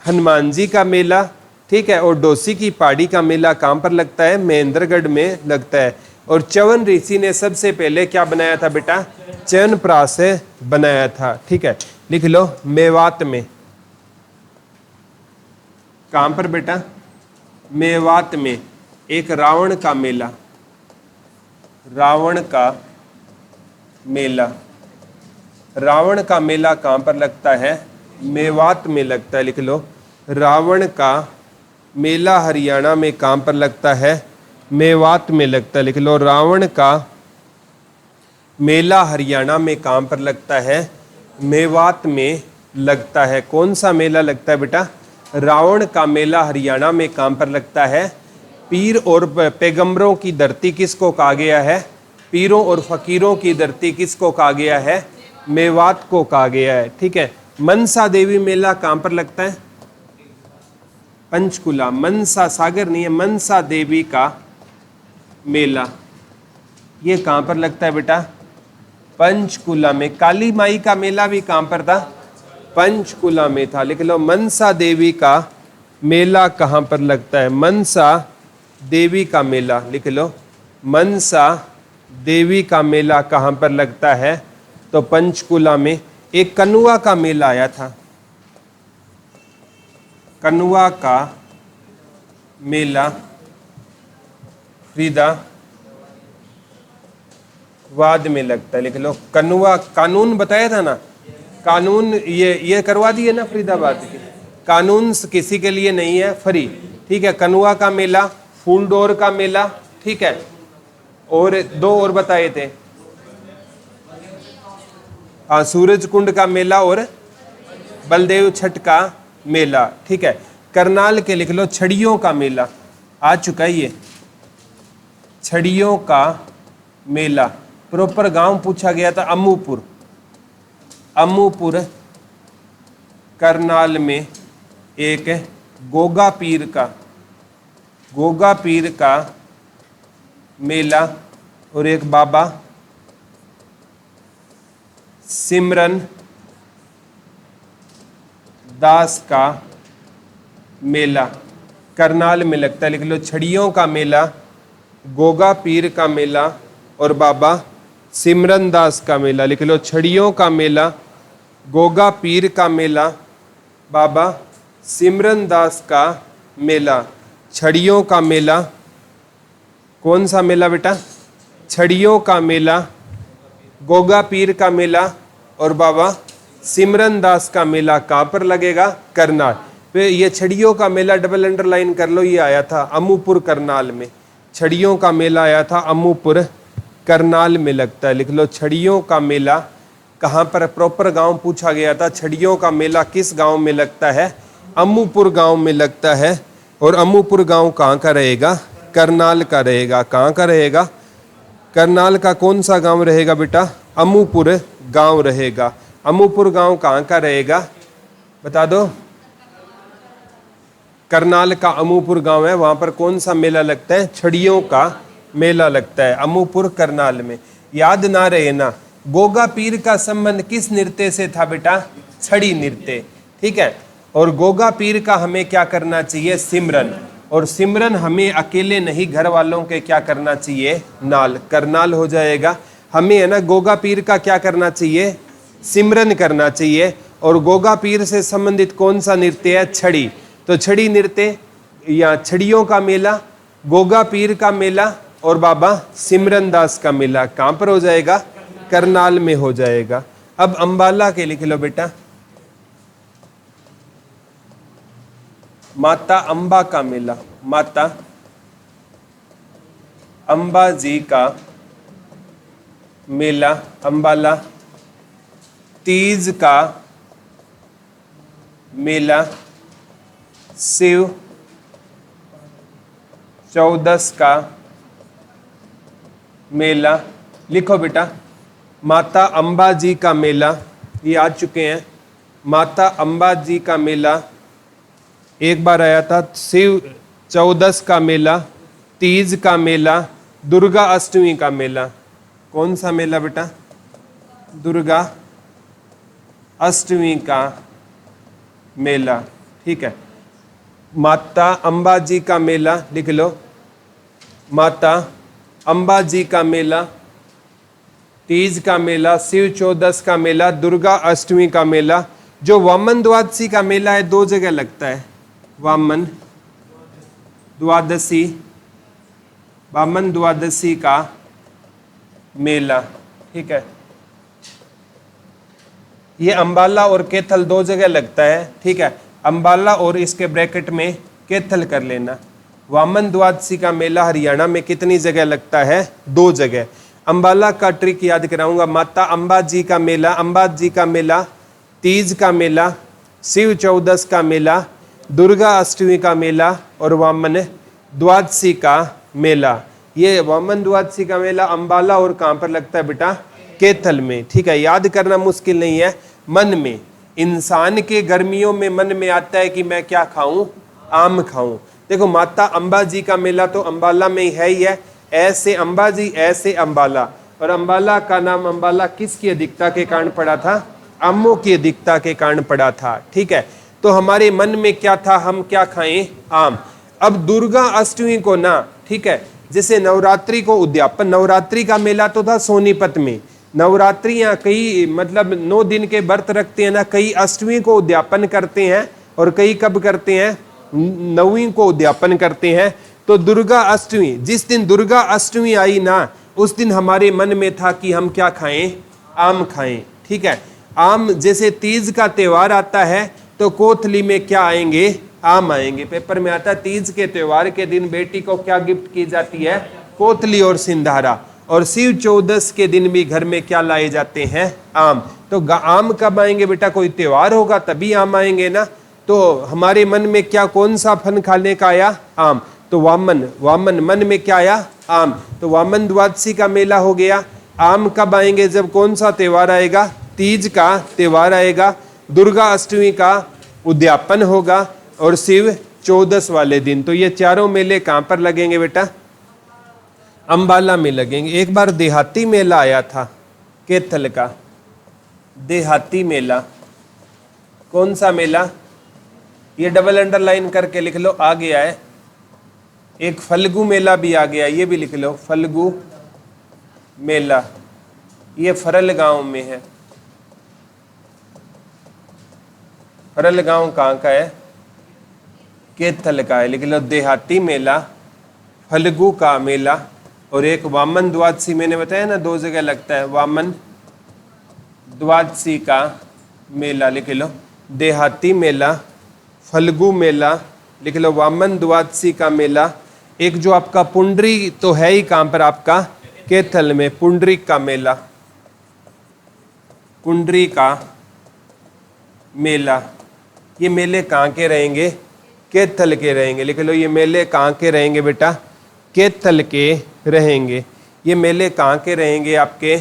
हनुमान जी का मेला, ठीक है, और डोसी की पहाड़ी का मेला कहाँ पर लगता है? महेंद्रगढ़ में लगता है। और च्यवन ऋषि ने सबसे पहले क्या बनाया था बेटा? च्यवनप्राश बनाया था। ठीक है, लिख लो, मेवात में। कहाँ पर बेटा? मेवात में एक रावण का मेला, रावण का मेला। रावण का मेला कहाँ पर लगता है? मेवात में लगता है। लिख लो, रावण का मेला हरियाणा में कहाँ पर लगता है? मेवात में लगता है। लिख लो, रावण का मेला हरियाणा में कहाँ पर लगता है? मेवात में लगता है। कौन सा मेला लगता है बेटा? रावण का मेला हरियाणा में कहाँ पर लगता है? पीर और पैगंबरों की धरती किसको कहा गया है? पीरों और फकीरों की धरती किसको कहा गया है? मेवात को कहा गया है। ठीक है। मनसा देवी मेला कहाँ पर लगता है? पंचकुला। मनसा सागर नहीं है, मनसा देवी का मेला ये कहाँ पर लगता है बेटा? पंचकुला में। काली माई का मेला भी कहाँ पर था? पंचकुला में था। लिख लो, मनसा देवी का मेला कहाँ पर लगता है? मनसा देवी का मेला। लिख लो, मनसा देवी का मेला कहाँ पर लगता है? तो पंचकुला में। एक कनुआ का मेला आया था, कनुआ का मेला फरीदाबाद में लगता है। लिख लो कनुआ, कानून बताया था ना, कानून ये करवा दिए ना फरीदाबाद के। कानून किसी के लिए नहीं है, फ्री। ठीक है, कनुआ का मेला, फूलडोर का मेला, ठीक है, और दो और बताए थे, हाँ, सूरज कुंड का मेला और बलदेव छठ का मेला। ठीक है, करनाल के लिख लो छड़ियों का मेला आ चुका है। ये छड़ियों का मेला, प्रॉपर गांव पूछा गया था अमूपुर, अमूपुर करनाल में एक गोगा पीर का मेला और एक बाबा सिमरन दास का मेला करनाल में लगता है। लिख लो छड़ियों का मेला, गोगा पीर का मेला और बाबा सिमरन दास का मेला। लिख लो छड़ियों का मेला, गोगा पीर का मेला, बाबा सिमरन दास का मेला। छड़ियों का मेला, कौन सा मेला बेटा? छड़ियों का मेला, गोगा पीर का मेला और बाबा सिमरन दास का मेला कहाँ पर लगेगा? करनाल। फिर ये छड़ियों का मेला डबल अंडरलाइन कर लो, ये आया था अमूपुर करनाल में। छड़ियों का मेला आया था अमूपुर करनाल में लगता है। लिख लो छड़ियों का मेला कहाँ पर, प्रॉपर गांव पूछा गया था। छड़ियों का मेला किस गांव में लगता है? अमूपुर गांव में लगता है। और अमूपुर गांव कहाँ का रहेगा? करनाल का रहेगा। कहाँ का रहेगा? करनाल का कौन सा गांव रहेगा बेटा? अमूपुर गांव रहेगा। अमूपुर गांव कहाँ का रहेगा बता दो? करनाल का अमूपुर गांव है, वहां पर कौन सा मेला लगता है? छड़ियों का मेला लगता है अमूपुर करनाल में। याद ना रहे ना, गोगा पीर का संबंध किस नृत्य से था बेटा? छड़ी नृत्य। ठीक है, और गोगा पीर का हमें क्या करना चाहिए? सिमरन। और सिमरन हमें अकेले नहीं, घर वालों के क्या करना चाहिए? नाल। करनाल हो जाएगा। हमें है ना गोगा पीर का क्या करना चाहिए? सिमरन करना चाहिए। और गोगा पीर से संबंधित कौन सा नृत्य है? छड़ी। तो छड़ी नृत्य या छड़ियों का मेला, गोगा पीर का मेला और बाबा सिमरन दास का मेला कहाँ पर हो जाएगा? करनाल में हो जाएगा। अब अंबाला के लिख लो बेटा, माता अंबा का मेला, माता अंबा जी का मेला अंबाला। तीज का मेला, शिव चौदस का मेला। लिखो बेटा, माता अंबा जी का मेला, ये आ चुके हैं। माता अंबा जी का मेला एक बार आया था। शिव चौदस का मेला, तीज का मेला, दुर्गा अष्टमी का मेला। कौन सा मेला बेटा? दुर्गा अष्टमी का मेला। ठीक है, माता अंबा जी का मेला लिख लो, माता अंबा जी का मेला, तीज का मेला, शिव चौदस का मेला, दुर्गा अष्टमी का मेला। जो वामन द्वादशी का मेला है, दो जगह लगता है। वामन द्वादशी, वामन द्वादशी का मेला। ठीक है, ये अंबाला और कैथल दो जगह लगता है। ठीक है, अंबाला और इसके ब्रैकेट में कैथल कर लेना। वामन द्वादशी का मेला हरियाणा में कितनी जगह लगता है? दो जगह। अंबाला का ट्रिक याद कराऊंगा, माता अंबा जी का मेला, अंबा जी का मेला, तीज का मेला, शिव चौदस का मेला, दुर्गा अष्टमी का मेला और वामन द्वादशी का मेला। ये वामन द्वादशी का मेला अंबाला और कहाँ पर लगता है बेटा? कैथल में। ठीक है, याद करना मुश्किल नहीं है। मन में, इंसान के गर्मियों में मन में आता है कि मैं क्या खाऊं? आम खाऊं। देखो, माता अंबा जी का मेला तो अंबाला में है ही है। ऐसे अंबा जी, ऐसे अंबाला। और अंबाला का नाम अंबाला किसकी अधिकता के कारण पड़ा था? आमों की अधिकता के कारण पड़ा था। ठीक है, तो हमारे मन में क्या था? हम क्या खाएं? आम। अब दुर्गा अष्टमी को ना, ठीक है, जैसे नवरात्रि को उद्यापन, नवरात्रि का मेला तो था सोनीपत में, नवरात्रि यहाँ कई मतलब 9 दिन के व्रत रखते हैं ना, कई अष्टमी को उद्यापन करते हैं और कई कब करते हैं, 9वीं को उद्यापन करते हैं। तो दुर्गा अष्टमी, जिस दिन दुर्गा अष्टमी आई ना, उस दिन हमारे मन में था कि हम क्या खाएं, आम खाएं। ठीक है, आम, जैसे तीज का त्योहार आता है तो कोथली में क्या आएंगे, आम आएंगे। पेपर में आता है तीज के त्योहार के दिन बेटी को क्या गिफ्ट की जाती है, कोथली और सिंधारा। और शिव चौदस के दिन भी घर में क्या लाए जाते हैं, आम। तो आम कब आएंगे बेटा, कोई त्योहार होगा तभी आम आएंगे ना। तो हमारे मन में क्या, कौन सा फल खाने का आया, आम। तो वामन, वामन मन में क्या आया, आम। तो वामन द्वादशी का मेला हो गया। आम कब आएंगे, जब कौन सा त्योहार आएगा, तीज का त्योहार आएगा, दुर्गा अष्टमी का उद्यापन होगा और शिव चौदस वाले दिन। तो ये चारों मेले कहाँ पर लगेंगे बेटा, अंबाला में लगेंगे। एक बार देहाती मेला आया था कैथल का, देहाती मेला, कौन सा मेला, ये डबल अंडरलाइन करके लिख लो, आ गया है। एक फल्गु मेला भी आ गया, ये भी लिख लो, फल्गु मेला, ये फरल गांव में है। फरल गांव कहाँ का है, कैथल का है, लिख लो देहाती मेला, फल्गु का मेला। और एक वामन द्वादशी, मैंने बताया ना 2 जगह लगता है, वामन द्वादशी का मेला लिख लो, देहाती मेला, फल्गु मेला लिख लो, वामन द्वादशी का मेला। एक जो आपका पुंडरी तो है ही कहाँ पर आपका, कैथल में, पुंडरी का मेला, पुंडरी का मेला। ये मेले कहाँ के रहेंगे, कैथल के रहेंगे, लिख लो ये मेले कहाँ के रहेंगे बेटा, कैथल के रहेंगे। ये मेले कहाँ के रहेंगे आपके,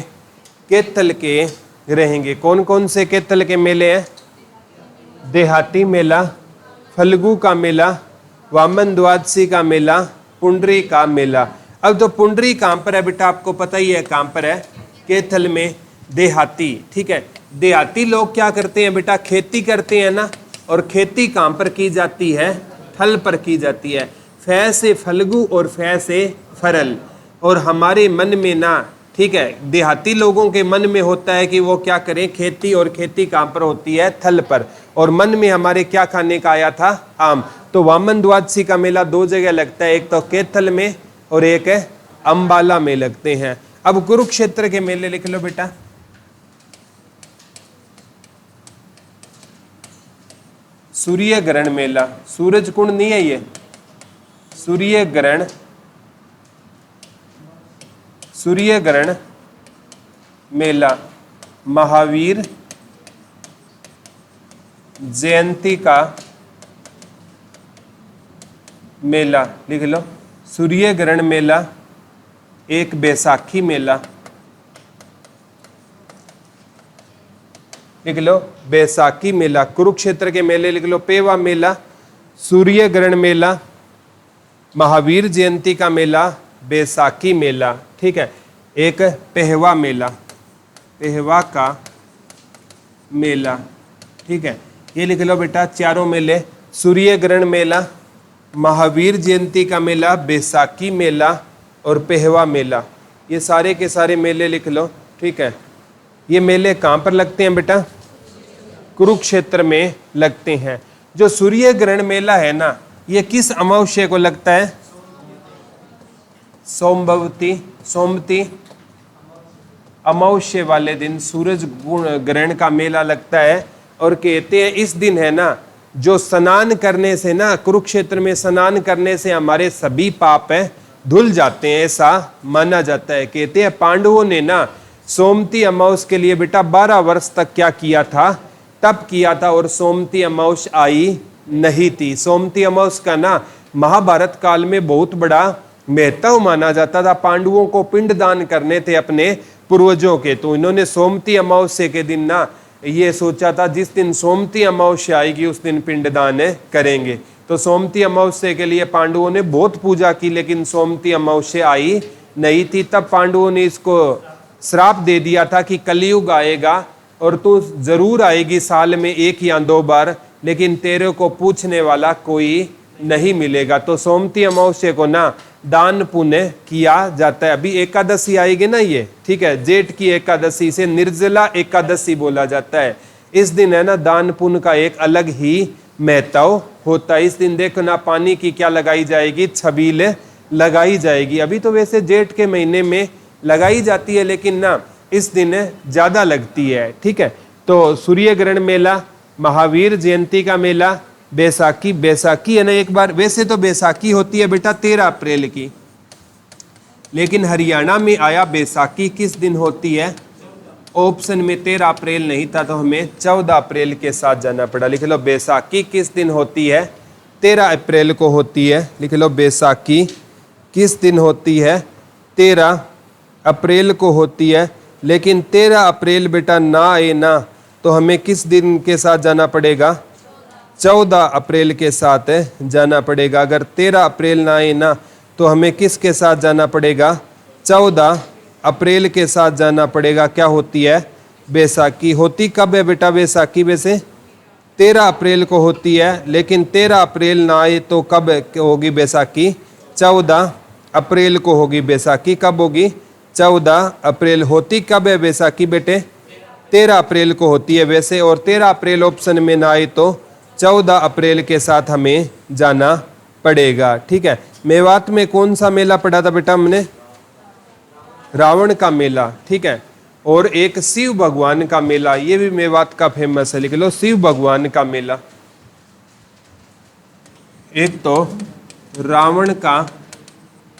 कैथल के रहेंगे। कौन कौन से कैथल के मेले हैं, देहाती मेला, फल्गु का मेला, वामन द्वादशी का मेला, पुंडरी का मेला। अब तो पुंडरी कहाँ पर है बेटा, आपको पता ही है कहाँ पर है, कैथल में, देहाती। ठीक है, देहाती लोग क्या करते हैं बेटा, खेती करते हैं ना, और खेती कहाँ पर की जाती है, थल पर की जाती है। फै से फल्गु और फै से फरल। और हमारे मन में ना, ठीक है, देहाती लोगों के मन में होता है कि वो क्या करें, खेती, और खेती कहाँ पर होती है, थल पर। और मन में हमारे क्या खाने का आया था, आम। तो वामन द्वादशी का मेला 2 जगह लगता है, एक तो कैथल में और एक है अंबाला में लगते हैं। अब कुरुक्षेत्र के मेले लिख लो बेटा, सूर्य ग्रहण मेला, सूरज कुंड नहीं है ये, सूर्य ग्रहण, सूर्य ग्रहण मेला, महावीर जयंती का मेला लिख लो, सूर्य ग्रहण मेला। एक बैसाखी मेला लिख लो, बैसाखी मेला। कुरुक्षेत्र के मेले लिख लो, पेवा मेला, सूर्य ग्रहण मेला, महावीर जयंती का मेला, बैसाखी मेला। ठीक है, एक पहवा मेला, पहवा का मेला। ठीक है, ये लिख लो बेटा चारों मेले, सूर्य ग्रहण मेला, महावीर जयंती का मेला, बैसाखी मेला और पहवा मेला। ये सारे के सारे मेले लिख लो। ठीक है, ये मेले कहाँ पर लगते हैं बेटा, कुरुक्षेत्र में लगते हैं। जो सूर्य ग्रहण मेला है ना, ये किस अमावस्या को लगता है, सोमवती, सोमती अमावस्या वाले दिन सूरज ग्रहण का मेला लगता है। और कहते हैं इस दिन है ना, जो स्नान करने से ना, कुरुक्षेत्र में स्नान करने से हमारे सभी पाप है धुल जाते हैं, ऐसा माना जाता है। कहते हैं पांडवों ने ना सोमती अमावस के लिए बेटा 12 वर्ष तक क्या किया था, तप किया था, और सोमती अमावस आई नहीं थी। सोमती अमावस का ना महाभारत काल में बहुत बड़ा महत्व माना जाता था। पांडवों को पिंडदान करने थे अपने पूर्वजों के, तो इन्होंने सोमती अमावस्या के दिन ना ये सोचा था जिस दिन सोमती अमावस्या आएगी उस दिन पिंडदान करेंगे। तो सोमती अमावस्या के लिए पांडवों ने बहुत पूजा की, लेकिन सोमती अमावस्या आई नहीं थी। तब पांडवों ने इसको श्राप दे दिया था कि कलयुग आएगा और तू जरूर आएगी साल में 1 या 2 बार, लेकिन तेरे को पूछने वाला कोई नहीं मिलेगा। तो सोमती अमावस्या को ना दान पुण्य किया जाता है। अभी एकादशी आएगी ना ये, ठीक है, जेठ की एकादशी से निर्जला एकादशी बोला जाता है। इस दिन है ना दान पुण्य का एक अलग ही महत्व होता है। इस दिन देखो ना पानी की क्या लगाई जाएगी, छबील लगाई जाएगी। अभी तो वैसे जेठ के महीने में लगाई जाती है, लेकिन ना इस दिन ज्यादा लगती है, ठीक है। तो सूर्य ग्रहण मेला, महावीर जयंती का मेला, बैसाखी। बैसाखी है ना, एक बार वैसे तो बैसाखी होती है बेटा 13 अप्रैल की, लेकिन हरियाणा में आया बैसाखी किस दिन होती है। ऑप्शन में 13 अप्रैल नहीं था, तो हमें 14 अप्रैल के साथ जाना पड़ा। लिख लो बैसाखी किस दिन होती है, 13 अप्रैल को होती है। लिख लो बैसाखी किस दिन होती है, 13 अप्रैल को होती है। लेकिन 13 अप्रैल बेटा ना आए ना, तो हमें किस दिन के साथ जाना पड़ेगा, 14 अप्रैल के साथ जाना पड़ेगा। अगर 13 अप्रैल ना आए ना, तो हमें किसके साथ जाना पड़ेगा, 14 अप्रैल के साथ जाना पड़ेगा। क्या होती है बैसाखी। होती कब है बेटा बैसाखी, वैसे 13 अप्रैल को होती है, लेकिन 13 अप्रैल ना आए तो कब होगी बैसाखी, 14 अप्रैल को होगी बैसाखी। कब होगी, 14 अप्रैल। होती कब है बैसाखी बेटे, 13 अप्रैल को होती है वैसे, और 13 अप्रैल ऑप्शन में ना आए तो 14 अप्रैल के साथ हमें जाना पड़ेगा, ठीक है। मेवात में कौन सा मेला पड़ा था बेटा हमने, रावण का मेला, ठीक है। और एक शिव भगवान का मेला, ये भी मेवात का फेमस है। लिख लो शिव भगवान का मेला। एक तो रावण का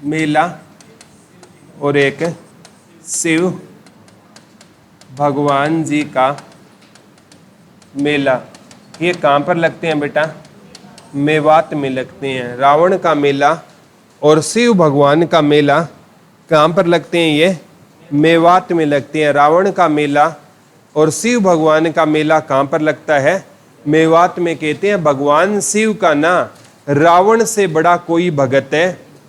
मेला और एक शिव भगवान जी का मेला। ये कहाँ पर लगते हैं बेटा, मेवात में लगते हैं। रावण का मेला और शिव भगवान का मेला कहाँ पर लगते हैं, ये मेवात में लगते हैं। रावण का मेला और शिव भगवान का मेला कहाँ पर लगता है, मेवात में। कहते हैं भगवान शिव का ना रावण से बड़ा कोई भगत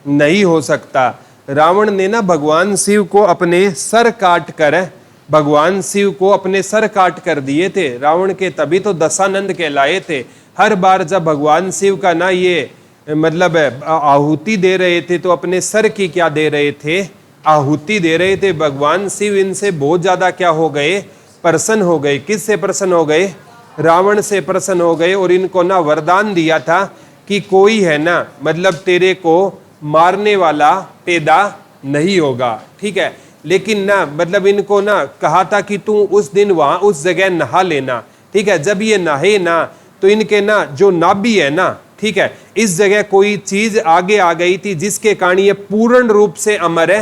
नहीं हो सकता। रावण ने ना भगवान शिव को अपने सर काट कर, भगवान शिव को अपने सर काट कर दिए थे रावण के, तभी तो दशानंद कहलाए थे। हर बार जब भगवान शिव का ना ये मतलब आहुति दे रहे थे, तो अपने सर की क्या दे रहे थे, आहुति दे रहे थे। भगवान शिव इनसे बहुत ज्यादा क्या हो गए, प्रसन्न हो गए। किससे प्रसन्न हो गए, रावण से प्रसन्न हो गए। और इनको ना वरदान दिया था कि कोई है ना मतलब तेरे को मारने वाला पैदा नहीं होगा, ठीक है। लेकिन ना मतलब इनको ना कहा था कि तू उस दिन वहां उस जगह नहा लेना, ठीक है। जब ये नहाए ना, तो इनके ना जो नाभि है ना, ठीक है, इस जगह कोई चीज आगे आ गई थी, जिसके कारण ये पूर्ण रूप से अमर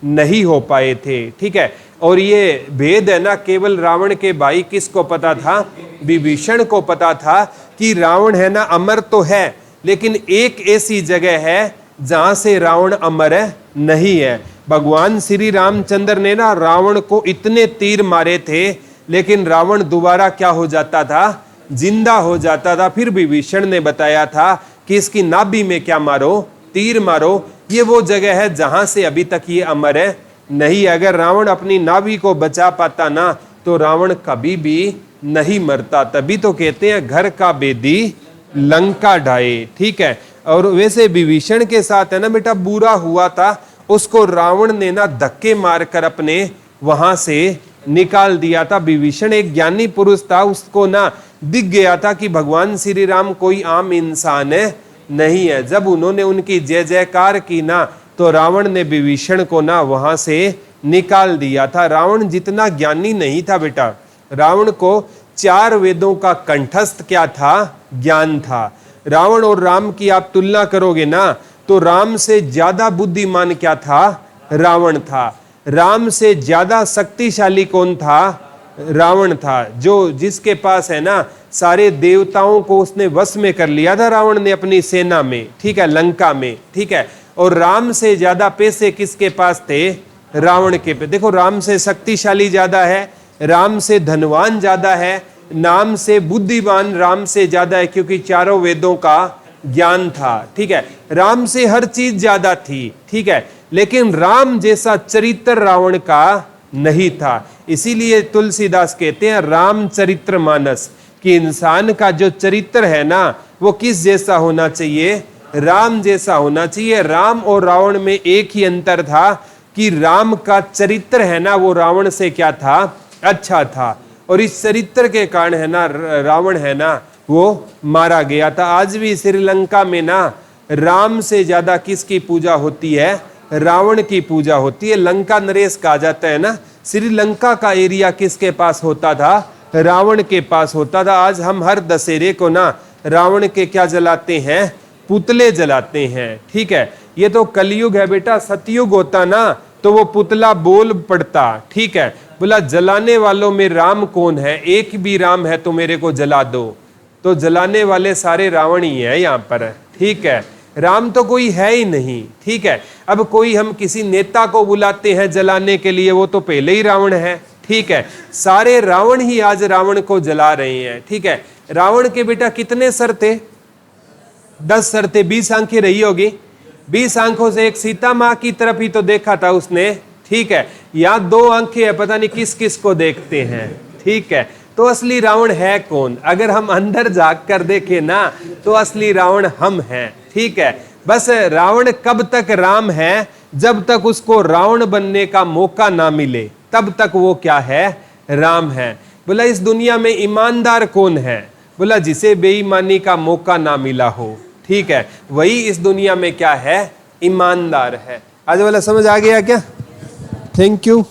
नहीं हो पाए थे, ठीक है। और ये भेद है ना केवल रावण के भाई किसको पता था, विभीषण को पता था कि रावण है ना अमर तो है, लेकिन एक ऐसी जगह है जहां से रावण अमर नहीं है। भगवान श्री रामचंद्र ने ना रावण को इतने तीर मारे थे, लेकिन रावण दोबारा क्या हो जाता था, जिंदा हो जाता था। फिर विभीषण ने बताया था कि इसकी नाभि में क्या मारो, तीर मारो। ये वो जगह है जहां से अभी तक ये अमर नहीं। अगर रावण अपनी नाभि को बचा पाता ना, तो रावण कभी भी नहीं मरता। तभी तो कहते हैं घर का बेदी लंका ढाए, ठीक है। और वैसे विभीषण के साथ है ना बेटा बुरा हुआ था, उसको रावण ने ना धक्के मारकर अपने वहां से निकाल दिया था। विभीषण एक ज्ञानी पुरुष था, उसको ना दिख गया था कि भगवान श्री राम कोई आम इंसान नहीं है। जब उन्होंने उनकी जय जयकार की ना, तो रावण ने विभीषण को ना वहां से निकाल दिया था। रावण जितना ज्ञानी नहीं था बेटा, रावण को 4 वेदों का कंठस्थ क्या था, ज्ञान था। रावण और राम की आप तुलना करोगे ना, तो राम से ज्यादा बुद्धिमान क्या था, रावण था। राम से ज्यादा शक्तिशाली कौन था, रावण था। जो जिसके पास है ना सारे देवताओं को उसने वश में कर लिया था रावण ने अपनी सेना में, ठीक है, लंका में, ठीक है। और राम से ज्यादा पैसे किसके पास थे, रावण के पे। देखो राम से शक्तिशाली ज्यादा है, राम से धनवान ज्यादा है, नाम से बुद्धिमान राम से ज्यादा है, क्योंकि 4 वेदों का ज्ञान था, ठीक है। राम से हर चीज ज्यादा थी, ठीक है, लेकिन राम जैसा चरित्र रावण का नहीं था। इसीलिए तुलसीदास कहते हैं रामचरित्र मानस, कि इंसान का जो चरित्र है ना वो किस जैसा होना चाहिए, राम जैसा होना चाहिए। राम और रावण में एक ही अंतर था कि राम का चरित्र है ना वो रावण से क्या था, अच्छा था, और इस चरित्र के कारण है ना रावण है ना वो मारा गया था। आज भी श्रीलंका में ना राम से ज्यादा किसकी पूजा होती है, रावण की पूजा होती है। लंका नरेश कहा जाता है ना, श्रीलंका का एरिया किसके पास होता था, रावण के पास होता था। आज हम हर दशहरे को ना रावण के क्या जलाते हैं, पुतले जलाते हैं। ठीक है, ये तो कलयुग है बेटा, सतयुग होता ना तो वो पुतला बोल पड़ता। ठीक है, बोला जलाने वालों में राम कौन है, एक भी राम है तो मेरे को जला दो, तो जलाने वाले सारे रावण ही है यहाँ पर। ठीक है, राम तो कोई है ही नहीं। ठीक है, अब कोई हम किसी नेता को बुलाते हैं जलाने के लिए, वो तो पहले ही रावण है। ठीक है, सारे रावण ही आज रावण को जला रहे हैं। ठीक है, रावण के बेटा कितने सर थे, 10 सर थे, 20 आंखें रही होगी, 20 आंखों से एक सीता माँ की तरफ ही तो देखा था उसने। ठीक है, यहाँ 2 आंखें है, पता नहीं किस किस को देखते हैं। ठीक है, तो असली रावण है कौन, अगर हम अंदर झांक कर देखें ना तो असली रावण हम हैं। ठीक है, बस रावण कब तक राम है, जब तक उसको रावण बनने का मौका ना मिले तब तक वो क्या है, राम है। बोला इस दुनिया में ईमानदार कौन है, बोला जिसे बेईमानी का मौका ना मिला हो। ठीक है, वही इस दुनिया में क्या है, ईमानदार है। आज वाला समझ आ गया क्या? Thank you.